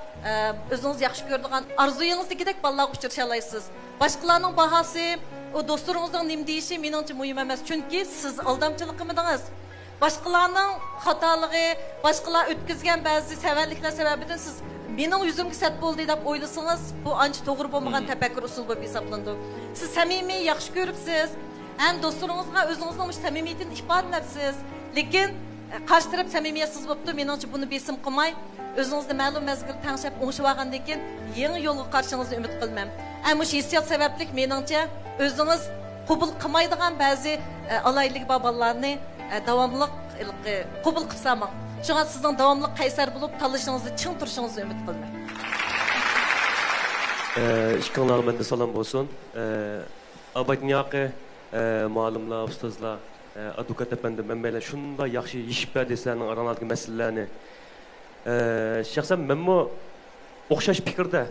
o'zingiz yaxshi ko'radigan orzuyingizdagidek bolalarga uchrasha olasiz. Boshqalarning bahosi, o do'stlaringizning nima deyishi meningcha muhim emas, chunki siz aldamchilik qilmadingiz. Boshqalarning xatoligi, boshqalar o'tkazgan ba'zi savalliklar sababidan siz mening yuzimga sat bo'ldi deb o'ylasangiz, bu ancha to'g'ri bo'lmagan tafakkur usuli bo'lib hisoblandi. Siz samimiy yaxshi ko'ribsiz, ham do'stlaringizga o'zingizning samimiyatini ifodalabsiz, lekin qarshi taraf samimiyatsiz bo'libdi. Meningcha buni besim qilmay, o'zingizni ma'lum mazgil tanishib o'ngishib olgandan keyin yangi yo'lga qarishingizni umid qilaman. Ammo shu hissiyot sababli meningcha o'zingiz qabul qilmaydigan ba'zi alaylik bolalarni davomli qabul qilsam, shunga sizning davomli qaysar bo'lib tanlashingizni ching turishingizni umid qilaman. İşkanlarım bende salam olsun. Abatnyaqı, muallimlar, ustozlar, advokat efendim, ben böyle şunda yaxşı yişip berdiyselerinin aranadaki meselelerini. Şahsen ben bu oxşaş fikirde,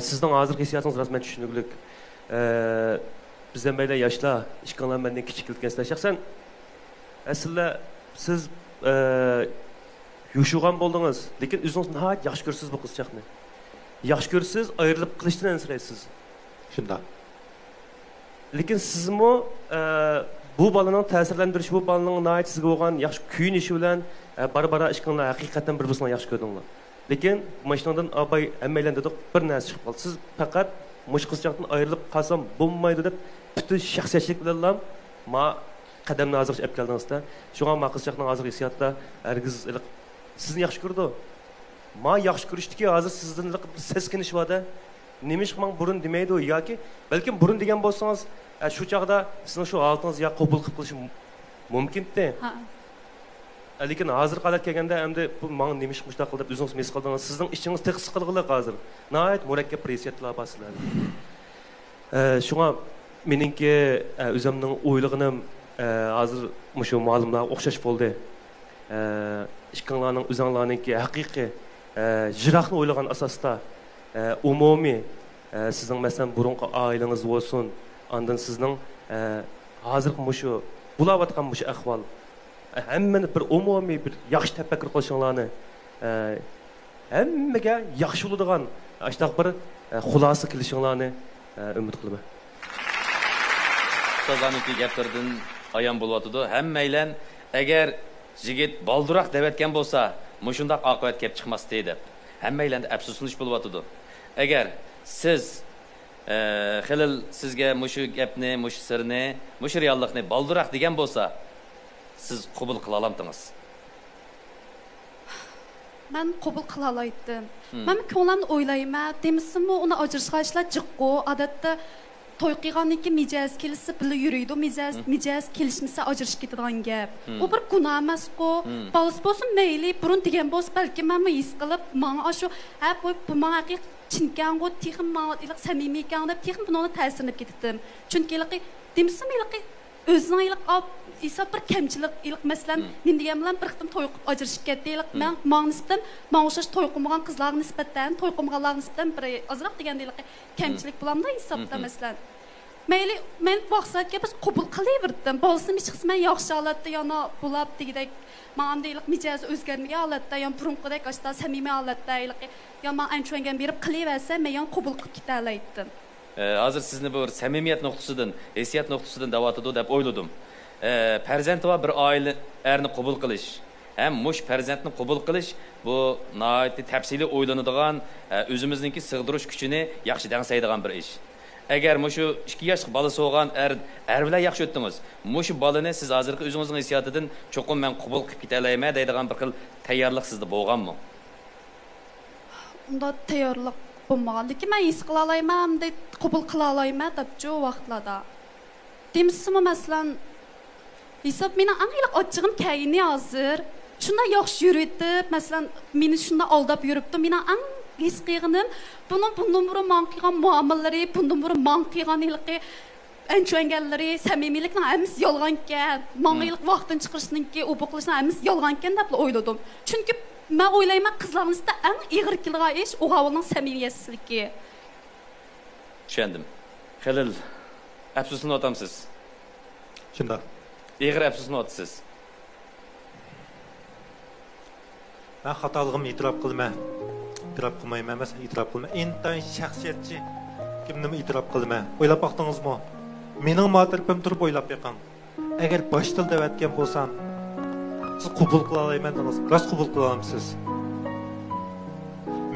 sizden hazır hissiyatınız rasmen düşünürlük. Bizden böyle yaşlar, işkanlarım benden küçük ilkençler. Şahsen, aslında siz yuşuğan buldunuz. Lakin özünüz nahayet yaxşı görürsünüz bu kızcaqni. Yaxşı görürsünüz, ayrılıp kılıçtan ensireysiz. Şunda. Lakin sizmi bu balanın təsirlendiriş, bu balanın nəhayət sizə olan yaxşı küyün işi bilən bara işqanlar həqiqətən bir-birinə yaxşı gördünlər. Lakin maşınlardan abay əmələndirdik, bir nəsə çıxıb qaldı. Siz fəqət muş qızcaqdan ayrılıb qalsam bulmaydı deb bütün şəxsiyyətlik bilan ma qədəmni hazır əp gəldinizdə. Şuna ma qızcaqdan hazır hissiyatda hərgiz sizni yaxşı gördü. Ma yaxşı görüşdü ki, hazır sizdən seskiniş var da. Nemiş man burun demeydi o ya ki, belki burun degen bolsanız şu çağda sizin şu altınız ya qabul qilib qilish mumkin-de. Ha. Lekin hazır qalat kelganda hamda bu man nemiş mustaqil deb o'zingiz mes qildingiz. Sizning ishingiz teqis qilg'iliq hozir. Nəhayət murakkab pressiyatlar basılar. Şuna meningki o'zimning o'ylig'inim hozir shu ma'lumlar o'xshash bo'ldi. İşkanlarning o'zinglarninki haqiqiy jirahni o'ylagan asosda umumiy sizning masalan burunqi oilangiz bo'lsin, ondan sizning hozir mushu bulayotgan mushu ahvol hammani bir umumiy bir yaxshi tafakkur qilishinglarni hammaga yaxshi bo'ladigan ashtaq bir xulosa qilishinglarni umid qilaman. Ustozlarniki gaplardan ayon bo'lyotdi. Hammanglar agar yigit balduroq devatgan bo'lsa, mushundaq oqibat kelib chiqmasdi deb. Hammanglarda afsuslanish bo'lyotdi. Agar siz xilil sizga mushu gapni, mushu sirni, mushu reallikni balduroq degan bo'lsa, siz qabul qila olamdingiz. Men qabul qila oldim. Men ko'nglimni o'ylayman, demisimi uni ajrashishlar jiqqo, odatda to'y qilgandan keyin mijaz kelsa birga yuriydi, mijaz kelishmasa ajrashib ketadigan gap. U bir gunoh emas-ku. Bolas bo'lsin mayli, burun degan bo'lsa, balki men his qilib, menga shu bu menga chinkango texim menga iliq samimiy ekan deb texim buni ta'sirlanib ketdim. Chunki iliq demisimi iliq o'zining iliq esa bir kamchilik iliq masalan men degan bilan bir qitim to'y qilib ajrashib ketdi. Iliq men menga nisbatan menga o'xshash to'y qilmagan qizlarga nisbatan to'y qilmaganlarga nisbatan bir ozroq deganda iliq kamchilik bo'lamda hisobda masalan. Mayli men vaqtga biz qabul qilaverdim. Bo'lsin hech qism men yaxshi holatda yana bo'lib degidek manda iliq mijaz o'zgarmagan holatda yana burunqidek ashta samimiy holatda iliq ya men anchungan berib qilaversam men yana qabul qilib keta oldim. Hozir sizni bu samimiyat nuqtasidan, hissiyat nuqtasidan davatidi deb o'yladim. Farzandi va bir oila erni qabul qilish, ham mush farzandni qabul qilish bu nihoyatda tafsiliy o'ylanadigan, o'zimizningki sig'dirish kuchini yaxshi dangsaydigan bir ish. Agar mushu 2 yoshli bolasi bo'lgan er bilan yaxshi o'tdingiz, mushu bolani siz hozirgi o'zingizning hissiyotidan cho'qim men qabul qilib keta olayman deydigan bir xil tayyorlik sizda bo'lganmi? Unda tayyorlik bo'lmagan, lekin men his qila olmayman deb qabul qila olmayman deb shu vaqtlarda. Demisimi masalan hisob meni aniq ochig'im kayni hozir shunda yaxshi yuribdi, masalan meni shunda aldab yuribdi, meni his qilganim bundan burun men qilgan muomalalari, bundan burun men qilgan ilqi anchunganlari, samimiylikning hammasi yolg'on ekan. Menga ilq vaqtdan chiqarishninki, u bu qilishning hammasi yolg'on ekan deb o'yladim. Chunki men o'ylayman qizlarimizda eng ig'ir kelgan ish o'g'ilning samimiyatsizligi. Tushundim. Xilil, afsuslanayapsiz. Shunda. Ig'ir afsuslanayapsiz. Men xatoligimni e'tirof qilmayman. İtiraf qilmayman emas, e'tirof qilmayman. Intayin shaxsiyatchi kimnimi e'tirof qilmayman. O'ylab baqdingizmi? Mening motirpim turib o'ylab beqing. Agar boshtil devatgan bo'lsam, siz qabul qila olmayman dedingiz. Rost qabul qila olamsiz.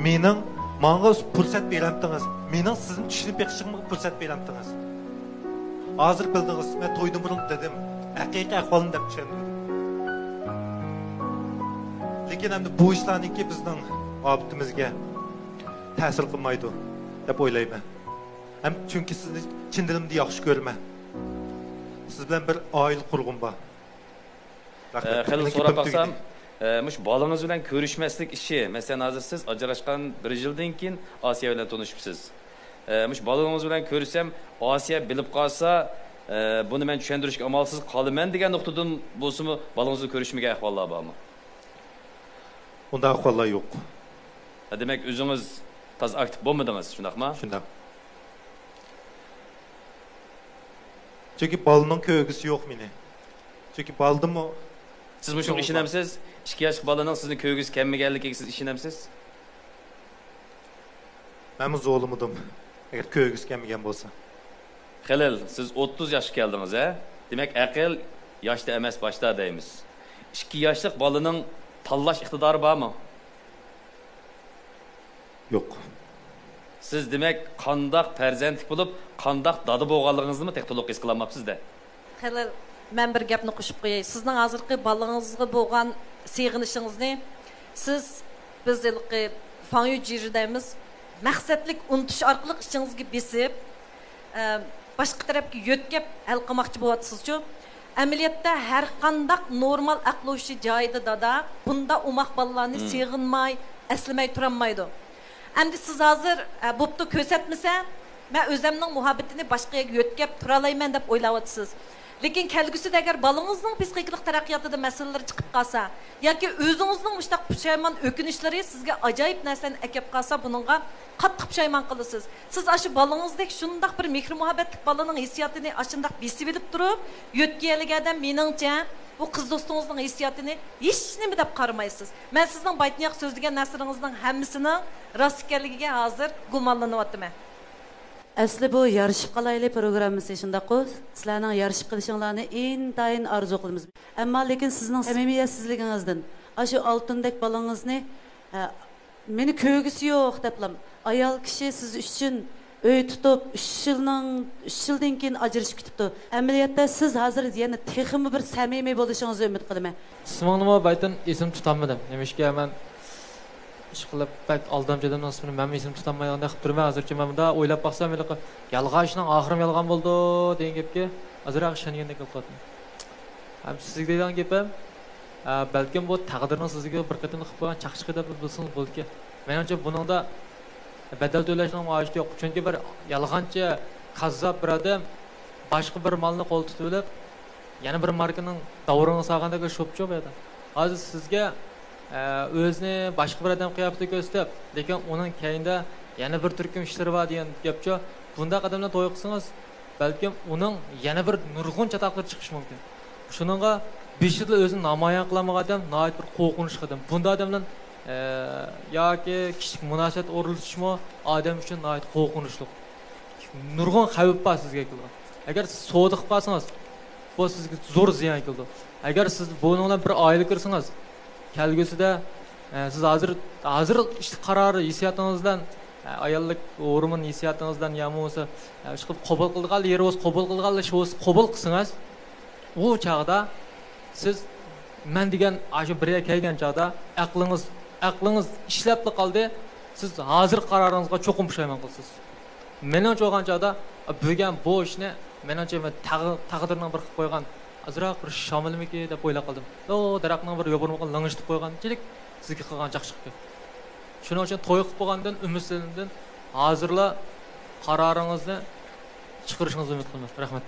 Menga fursat beramdingiz. Mening sizni tushunib beqishimga fursat beramdingiz. Hozir bildingiz, men to'ydan burun dedim. Haqiqiy ahvolni deb tushundim. Lekin endi bu ishlarniki bizning obitimizga ta'sir qilmaydi deb o'ylayman. Ham chunki sizni chin dilimda yaxshi ko'raman. Siz bilan bir oila qurg'im bor. Xeyli so'rab qolsam, mush bolangiz bilan ko'rishmaslik ishi, masalan, hozir siz ajrashgan 1 yildan keyin Osiyo bilan tanishibsiz. Mush bolangiz bilan ko'rsam, Osiyo bilib qolsa, buni men tushuntirishga amalsiz qolaman degan nuqtadan bo'lsa-mu, bolangizni ko'rishmagan ahvollar bormi? Unda ahvollar yo'q. Demak, o'zingiz toz aktiv bo'lmadingiz, shundaqmi? Shundaq. Chunki bolaning ko'rgisi yo'q meni. Chunki baldimmi? Siz bu shunga ishonamsiz? 2 yoshli bolaning sizni ko'rgisi kelmaganligiga siz ishonamsiz? Men zo'limadim. Agar ko'rgisi kelmagan bo'lsa. Xelal, siz 30 yoshga keldingiz, ha? Demak, aql yoshda emas, boshda deymiz. 2 yoshlik bolaning tanlash iqtidori bormi? Yo'q. Siz demak, qandaq farzandlik bo'lib, qandaq dada bo'lganligingizni tek to'liq his qilolmabsiz-da. Xelal, men bir gapni qo'shib qo'yay. Sizning hozirgi balangizga bo'lgan seg'inishingizni siz biz ilqi fanyu jiridamiz maqsadlik unutish orqali ichingizga besib, boshqa tarafga yo'tkab hal qilmoqchi bo'lyapsiz-ku. Amaliyotda har qandaq normal aqlovchi joyida dada bunda umaq balalarni seg'inmay, aslamay turolmaydi. Endi siz hozir bo'pti ko'rsatmasa, men o'zimning muhabbatini boshqaga yo'tkab tura olmayman deb o'ylayapsiz. Lekin kelgusida agar balangizning psixikalik taraqqiyotida masalalar chiqib qolsa yoki o'zingizning mushtaq pushaymon o'kinishlari sizga ajoyib narsani akab qolsa, buningga qattiq pushaymon qilasiz. Siz aşı balangizdek shundoq bir mehr muhabbatlik balaning hissiyotini ashundoq besib olib turib, yo'tganligidan meningcha bu qiz do'stingizning hissiyotini hech nima deb qaramaysiz. Men sizning baytniyoq so'zlagan narsalaringizning hammasining rost ekanligiga hozir gumonlanyapman. Asli bu yarışıp qalayli programmasi shundaq-ku. Sizlarning yarışıp qilishinglarni intayin arzu qilamiz. Ammo lekin sizning samimiyatsizligingizdan, aşı oltindek balangizni meni ko'rgisi yo'q deblam. Ayol kishi siz uchun öy tutib, 3 yildan keyin ajrashib ketibdi. Amaliyotda siz hozir yana texmi bir samimiy bo'lishingizni umid qilaman. Ismingni baytan esim tutolmadim. Nemishga men ish qilib bak aldamchadan ismini men esim tutolmayman deb turman. Hozircha men bunda o'ylab baqsam, yalg'ashning oxirim yalg'on bo'ldi degan gapga azroq ishongandek qilib ham sizga degan gapim balkim bu taqdirning sizga bir qatim qilib qo'ygan chaqchiqi deb bilsangiz bo'ldi. Menimcha buningda bedel to'lashning hojati yo'q. Chunki bir yalg'onchi, qazzab bir odam boshqa bir molni qo'l tutib olib, yana bir markaning davrini sog'andagi shopchi edi. Hozir sizga o'zini boshqa bir odam qiyofada ko'rsatib, lekin uning keyinda yana bir turkum ishlari bor degan gapcha, bunday qadamdan to'y qilsangiz, balkim uning yana bir nurg'un chatoqlar chiqishi mumkin. Shuningga 5 yil o'zini namoyon qilmagan odam nihoyat bir qo'rqinchli odam. Bunday odamdan yoki kichik munosabat o'rnatishmi odam uchun nihoyat qo'rqinchli. Nurg'un xavf bor sizga kelgan. Agar siz savdo qilib qolsangiz, bu sizga zo'r ziyon keldi. Agar siz buningdan bir oila qursangiz, kelgusida siz hozir ish qarori hissiyotingizdan ayollik o'rmin hissiyotingizdan yamosa chiqib qabul qilgan yeri o'z qabul qilgan ish o'z qabul qilsangiz, u chaqda siz men degan aşı birga kelgan chaqda aqlingiz ishlab qoldi, siz hozir qaroringizga cho'qim pushaymon qilsiz. Menimcha o'lgan chaqda bo'lgan bu ishni menimcha taqdirning bir qilib qo'ygan azroq bir shomilmiki deb o'ylab qoldim. Daraxtning bir yo'burmoqqa lang'ishtirib qo'yganchilik sizga qilgan chaqchiqki. Shuning uchun to'y qilib qo'ygandan umidlandim. Hozirlar qaroringizni chiqarishingizni umid qilaman. Rahmat.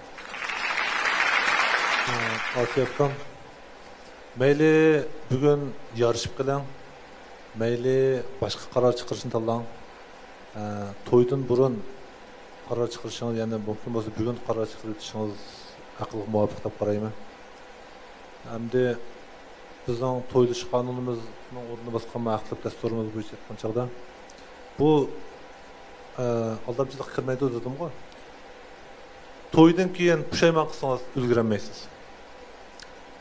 Afiyatdan. Mayli bugun yarışıp qiling. Mayli boshqa qaror chiqarishni tanlang. To'ydan burun qaror chiqarishingiz, ya'ni mumkin bo'lsa bugun qaror chiqarishingiz aqlga muvofiq deb qarayman. Hamda bizning to'ylish qonunimizning o'rnini bosgan maqsad dasturimiz bo'yicha aytgan chog'da bu aldamchilik kirmaydi dedim-ku. To'ydan keyin pushaymon qilsangiz ulgurmaysiz.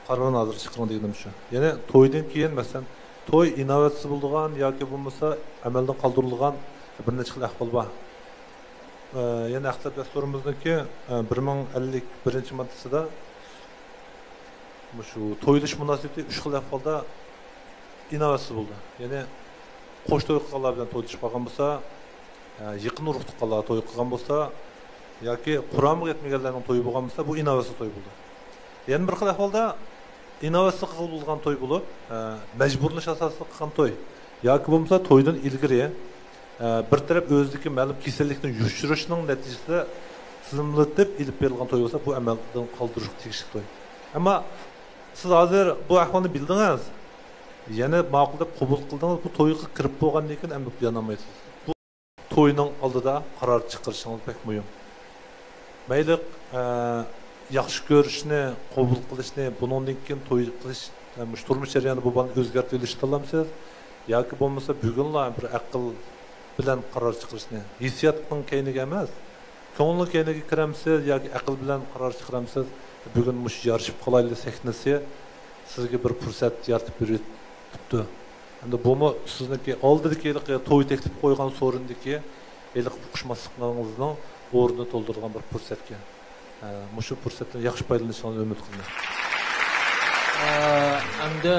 Qarorni hozir chiqaring deganim shu. Ya'ni to'ydan keyin masalan to'y innovatsiya bo'lgan yoki bo'lmasa amaldan qoldirilgan bir necha xil ahvol bor. Yana axlat dasturimizniki 1051-moddasida shu to'ylish munosabati 3 xil ahvolda innovatsiya bo'ldi. Ya'ni qo'sh to'y qilganlar bilan to'ylashib qolgan bo'lsa, yaqin urug' tuqqanlar to'y qilgan bo'lsa yoki Qur'onga yetmaganlarning to'yi bo'lgan bo'lsa, bu innovatsiya to'y bo'ldi. Yana bir xil ahvolda innovatsiya qilgan to'y bo'lib, majburlash asosida qilgan to'y yoki bo'lmasa to'ydan ilgari bir taraf o'zidagi ma'lum kasallikni yushirishning natijasida tizimlatib ilib berilgan to'y bo'lsa, bu amaldan qoldirish tegishli to'y. Ammo siz hozir bu ahvolni bildingiz. Yana ma'qul deb qabul qildingiz, bu to'yga kirib bo'lgandan keyin ham yanamaysiz. Bu to'yning oldida qaror chiqarishingiz pek muhim. Mayli yaxshi ko'rishni, qabul qilishni, bundan keyin to'y qilish, turmush jarayonida bu bilan o'zgartirilish tanlamsiz yoki bo'lmasa bugunla bir aql bilan qaror chiqarishni, hissiyotning keyniga emas, ko'ngilning keyniga kiramsiz yoki aql bilan qaror chiqaramsiz. Bugun mush yarışıp qolayli sahnasi sizga bir fursat yaratib beribdi. Endi buni sizniki oldidagi to'y taklif qo'ygan so'rindagi eliq uqishmasliklaringizning o'rnini to'ldirgan bir fursatga. Mushu fursatdan yaxshi foydalanishingizni umid qilaman. Endi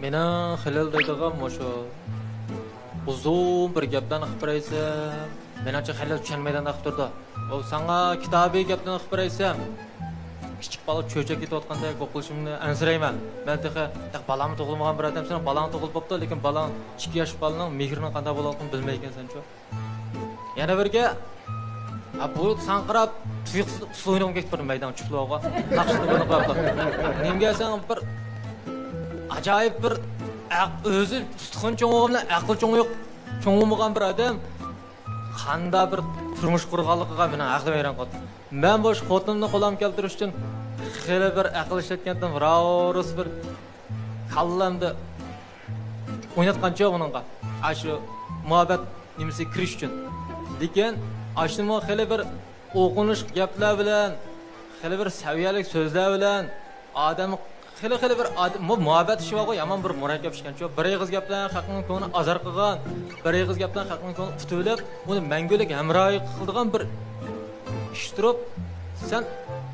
meni xilal deydigan mushu uzun bir gapdan xabarsam, menimcha xilal tushunmaydan xabarda. O sana kitobiy gapdan xabarsam, kichik bola cho'chak ketayotganda qo'qilishimni ansirayman. Men texa balamni tug'ilmagan bir odam, sen balang tug'ilib qopti, lekin balang 2 yosh bolaning mehrini qanday bo'layotganini bilmay ekansan-ku. Yana birga bu sanqirab suyunib ketib maydon chiqloqqa. Taqshidi buni qilib. Menga sen bir ajoyib bir o'zi ustixon cho'ng'i bilan aql cho'ng'i yo'q, cho'ng'imagan bir odam qanday bir turmush qurganligiga meni aqlim hayron qoldi. Men bosh xotinimni qo'lam keltirish uchun xeyli bir aql ishlatgandim, raus bir kallamda o'ynatgancha uningga. Shu muhabbat nimasi kirish uchun. Lekin ashimo xeyli bir o'qinish gaplar bilan, xeyli bir saviyalik so'zlar bilan odam xeyli bir muhabbat ishi bor, yomon bir murakkab ishgancha. Bir eg'iz gapdan haqning ko'ngli azar qilgan, bir eg'iz gapdan haqning ko'ngli tutulib, uni mangulik hamroyi qildigan bir ish turib, sen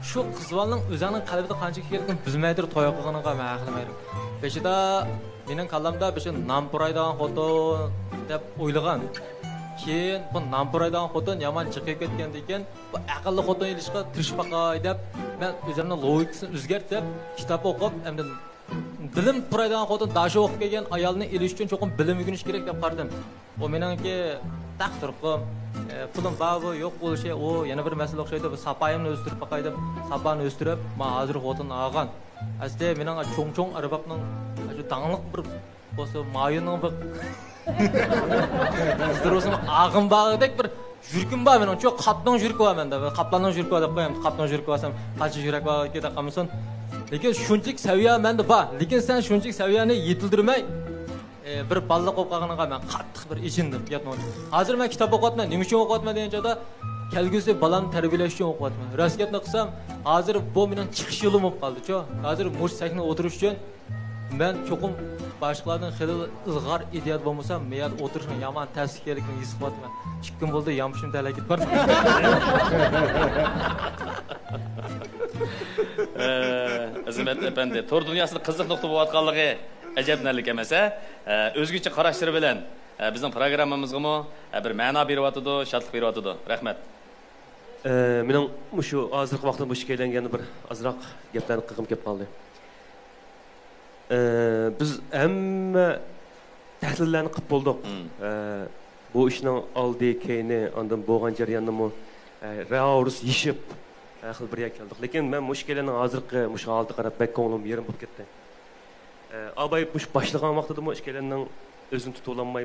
shu qizvalning o'zining qalbida qancha kerakligini bilmaydir to'y qilganiga men aqlamayman. Beshida mening qallamda besh nampuraydan xotin deb o'ylagan. Keyin bu nampuraydan xotin yomon chiqib ketgan ekan, bu aqlli xotin ilishga tirishpaqay deb men o'zimning logikasini o'zgartirib, kitob o'qib, endi bilim puraydan xotin dashi o'qib kelgan ayolni ilish uchun cho'qim bilim o'rganish kerak deb qaradim. O meningki taqdirqim, pulim bor yo'q bo'lishi, o yana bir masala o'xshaydi. Bu sapayimni o'stirib baqay deb, sapani o'stirib, men hozir xotin olgan. Asli mening cho'ng arbabning shu dangliq bir bo'lsa mayының bir qizdirosim ag'im bag'idek bir yurkim bor mening. Cho'q qapning yurki bor menda. Qaplanning yurki bor deb qo'yam. Qapning yurki bo'lsam qancha yurak bor keta qolmasin. Lekin shunchalik saviya menda bor. Lekin sen shunchalik saviyani yetildirmay bir balla qo'yib qolganiga men qattiq bir ichindim. Hozir men kitob o'qiyapman. Nima uchun o'qiyapman degan joyda kelgusi balani tarbiyalash uchun o'qiyapman. Rostgapni qilsam, hozir bu mening chiqish yo'lim bo'lib qoldi-ku. Hozir mush sakni o'tirish uchun men cho'qim boshqalardan xili ilg'or ideyat bo'lmasa, men o'tirishni yomon ta'sir kerakligini his qilyapman. 2 kun bo'ldi, yomishim talakit bor. Azimat efendi, to'r dunyosida qiziq nuqta bo'layotganligi ajablanarli emas, o'zgacha qarashlari bilan bizning programmamizga bir ma'no beryotidi, shodlik beryotidi. Rahmat. Mening shu hozirgi vaqtda bo'sh kelganda bir azroq gaplarni qilgim kelib qoldi. Biz hamma tahlillarni qilib bo'ldik. Bu ishning oldi keyni ondan bo'lgan jarayonni raus yishib xil bir yer keldik. Lekin men mushkullarning hozirgi mush holatiga qarab bak ko'nglim yerim bo'lib ketdi. Abay mush boshlagan vaqtida mushkullarning o'zini tuta olmay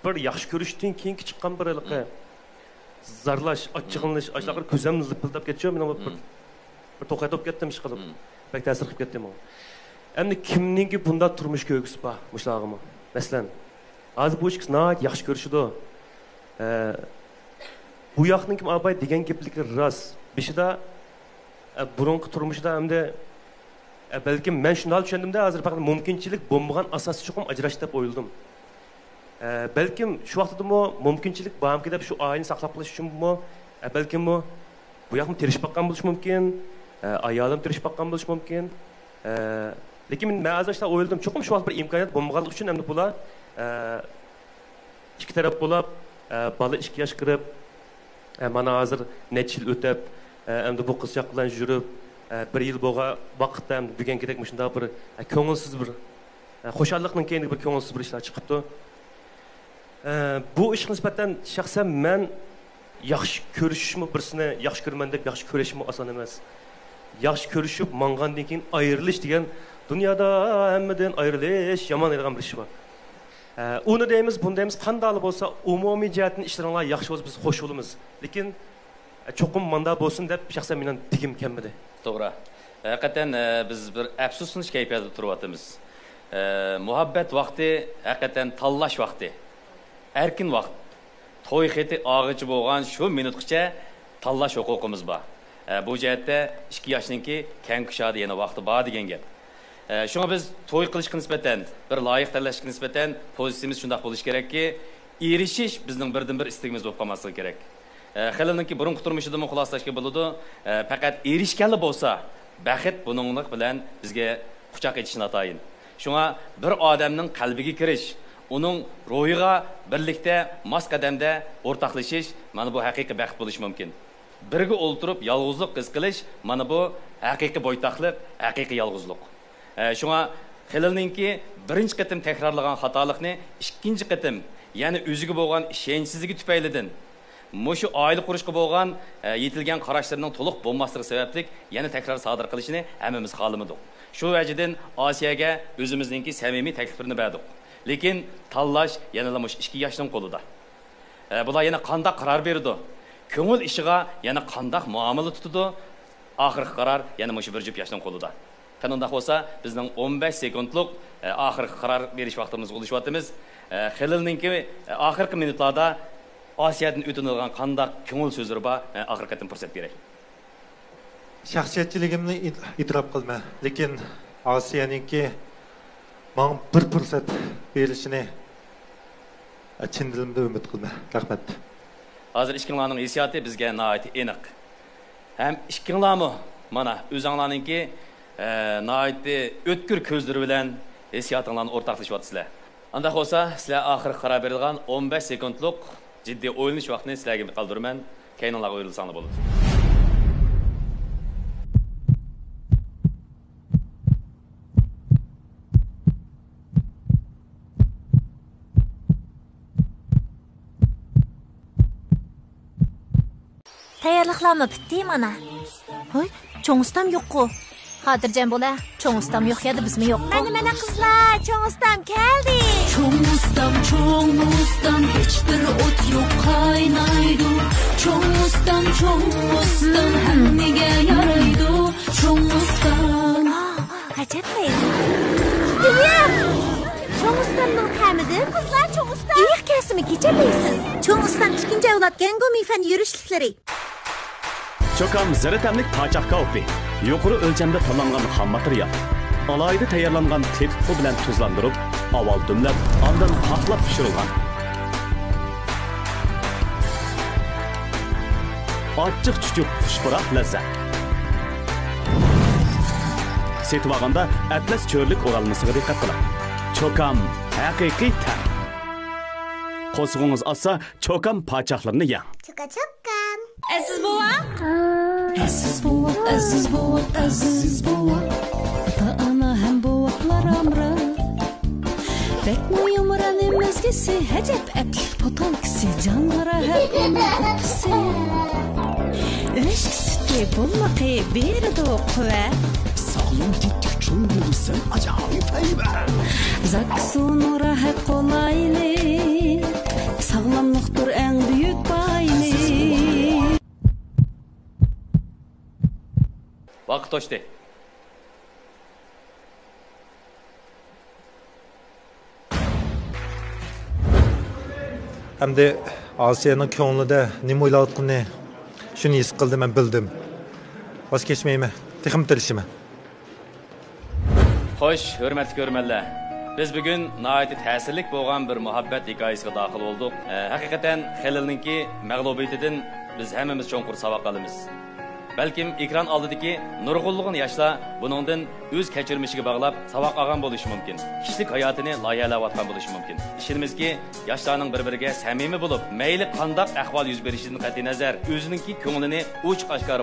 bir yaxshi ko'rishdan keyin chiqqan bir zarlash, achchig'lanish, ashlar ko'zimni lipildab ketdi. Men bir to'xtatib ketdim ish qilib. Bak ta'sir qilib ketdim. Endi kimninki bunda turmush ko'rgisi bor mushlag'imi? Masalan, hozir bu ikki nayt yaxshi ko'rishdi. Bu yoqning kim abay degan gapligi rost. Beshida burungi turmushda hamda balkim men shunday tushundimda, hozir faqat mumkinchilik bo'lmagan asos chuqum ajrash deb o'yladim. Balkim shu vaqtda mumkinchilik bormi deb shu oilani saqlab qolish uchunmi, balkim bu yoqni terish baqqan bo'lish mumkin, ayolim terish baqqan bo'lish mumkin. Lekin men hozir o'yladim, chuqum shu vaqt bir imkoniyat bo'lmaganligi uchun endi bular ikki taraf bo'lib, bola 2 yosh kirib, mana hozir necha yil o'tib, endi bu qizchaq bilan yurib, bir yil bo'lgan vaqtda bugünkidek shunday bir ko'ngilsiz bir xo'shallikning keyingi bir ko'ngilsiz bir ishlar chiqibdi. Bu ishga nisbatan shaxsan men yaxshi ko'rishishmi birsini yaxshi ko'raman deb yaxshi ko'rishim oson emas. Yaxshi ko'rishib mangandan keyin ayrilish degan dunyoda hammadan ayrilish yomon degan bir ish bor. Uni deymiz, buni deymiz, qanday bo'lsa umumiy jihatdan ishlaringlar yaxshi bo'lsa biz xush bo'lamiz. Lekin cho'qim manda bo'lsin deb shaxsan mening digim kelmadi. To'g'ri. Haqiqatan biz bir afsuslanish kayfiyatida turyapmiz. Muhabbet vaqti haqiqatan tanlash vaqti. Erkin vaqt. To'y xeti og'ichi bo'lgan shu minutgacha tanlash huquqimiz bor. Bu jihatda 2 yoshninki keng kushadi yana vaqti bor degan gap. Shunga biz to'y qilishga nisbatan, bir loyiq tanlashga nisbatan pozitsiyamiz shunday bo'lishi kerakki, erishish bizning birdan-bir istigimiz bo'lib qolmasligi kerak. Xalqninki burun turmushida xulosalashga bo'ladi. Faqat erishganli bo'lsa, baxit buninglik bilan bizga quchoq etishni atayin. Shunga bir odamning qalbiga kirish, uning ruhiga birlikda mas qadamda o'rtaqlashish, mana bu haqiqiy baxt bo'lishi mumkin. Birga o'ltirib yolg'izlik his qilish, mana bu haqiqiy bo'ytaqlik, haqiqiy yolg'izlik. Shunga xalqninki birinchi qatim takrorlagan xatolikni ikkinchi qatim, ya'ni o'ziga bo'lgan ishonchsizligi tufaylidan mushu oila qurishga bo'lgan yetilgan qarashlarining to'liq bo'lmasligi sababli yana takror sodir qilishini hammamiz xohlamadik. Shu vajidan Osiyaga o'zimizningki samimiy takliflarni berdik. Lekin tanlash yana mush 2 yoshning qo'lida. Bular yana qanday qaror berdi? Ko'ngil ishiga yana qanday muomala tutadi? Oxirgi qaror yana mush 1 jup yoshning qo'lida. Qanday bo'lsa, bizning 15 sekundlik oxirgi qaror berish vaqtimizga ulashyapmiz. Xililninki oxirgi minutlarda Osiyadan o'tinilgan qanday ko'ngil so'zlari bor, oxirgi qatim fursat beray. Shaxsiyatchiligimni e'tirof qilma, lekin Osiyaninki menga bir fursat berishini chin dilimda umid qilma. Rahmat. Hozir ishkinglarning hissiyoti bizga nihoyat aniq. Ham ishkinglarmi mana o'zinglarningki nihoyat o'tkir ko'zlari bilan hissiyotinglarni o'rtaqlashyapsizlar. Anda bo'lsa, sizlar oxirgi qaror berilgan 15 sekundlik jiddiy o'ylanish vaqtini sizlarga qoldirman. Keyinlarga o'yilsanglar bo'ladi. Tayyorliqlarni bitdi mana. Hoy, cho'ng ustam yo'q-ku. Xotirjam bo'la, cho'ng ustam yo'q edi, bizmi yo'q. Mana qizlar, cho'ng ustam keldi. Cho'ng ustam hech bir o't yo'q qaynaydi. Cho'ng ustam hammaga yaraydi. Cho'ng ustam. Ajab qiyin. Cho'ng ustamning hamidi, qizlar cho'ng ustam. Iyiq kasimi kechirmaysiz. Cho'ng ustam ikkinchi avlod gango mifan yurishliklari. Çokam zaratamlik paçaq kaupi. Yuqori o'lchamda tanlangan ham material. Alayda tayyorlangan tetik bilan tuzlandirib, avval dumlab, ondan haqlab pishirilgan. Ochiq chuchuq xushpuroq lazzat. Setvaganda atlas cho'rlik o'ralmasiga diqqat qiling. Çokam haqiqiy ta'm. Qo'sg'ingiz olsa, çokam paçaqlarni yang. Chokam. Aziz bova. Ata ana hem bovalar amra. Bekmo yumran emezgisi, hacep eplik potankisi, canlara hep öpüsi. Eşk sütü bulmakı bir de kuvve. Sağlam tetik çöl bulursan acayip hayvan. Zaksunu rahat kolaylık, sağlamlıktır en büyük baylık. Vaqt to'shdi. Hamda Osiyaning ko'nglida nima o'ylayotganini shuni his qildim, men bildim. Voz kechmayman, texim tirishiman. Xo'sh, hurmatli ko'rmanlar. Biz bugun nihoyat ta'sirlik bo'lgan bir muhabbat hikoyasiga daxil bo'ldik. Haqiqatan Xalilninki mag'lubiyatidan biz hammamiz cho'nqur saboq olamiz. Balkim ekran oldidagi nurg'unlig'ini yoshlar buningdan o'z kechirmishiga bog'lab saboq olgan bo'lishi mumkin. Kishilik hayotini loyihalayotgan bo'lishi mumkin. Ishimizki, yoshlarning bir-biriga samimiy bo'lib, mayli qanday ahvol yuz berishidan qat'iy nazar, o'zininki ko'nglini ochiq oshkor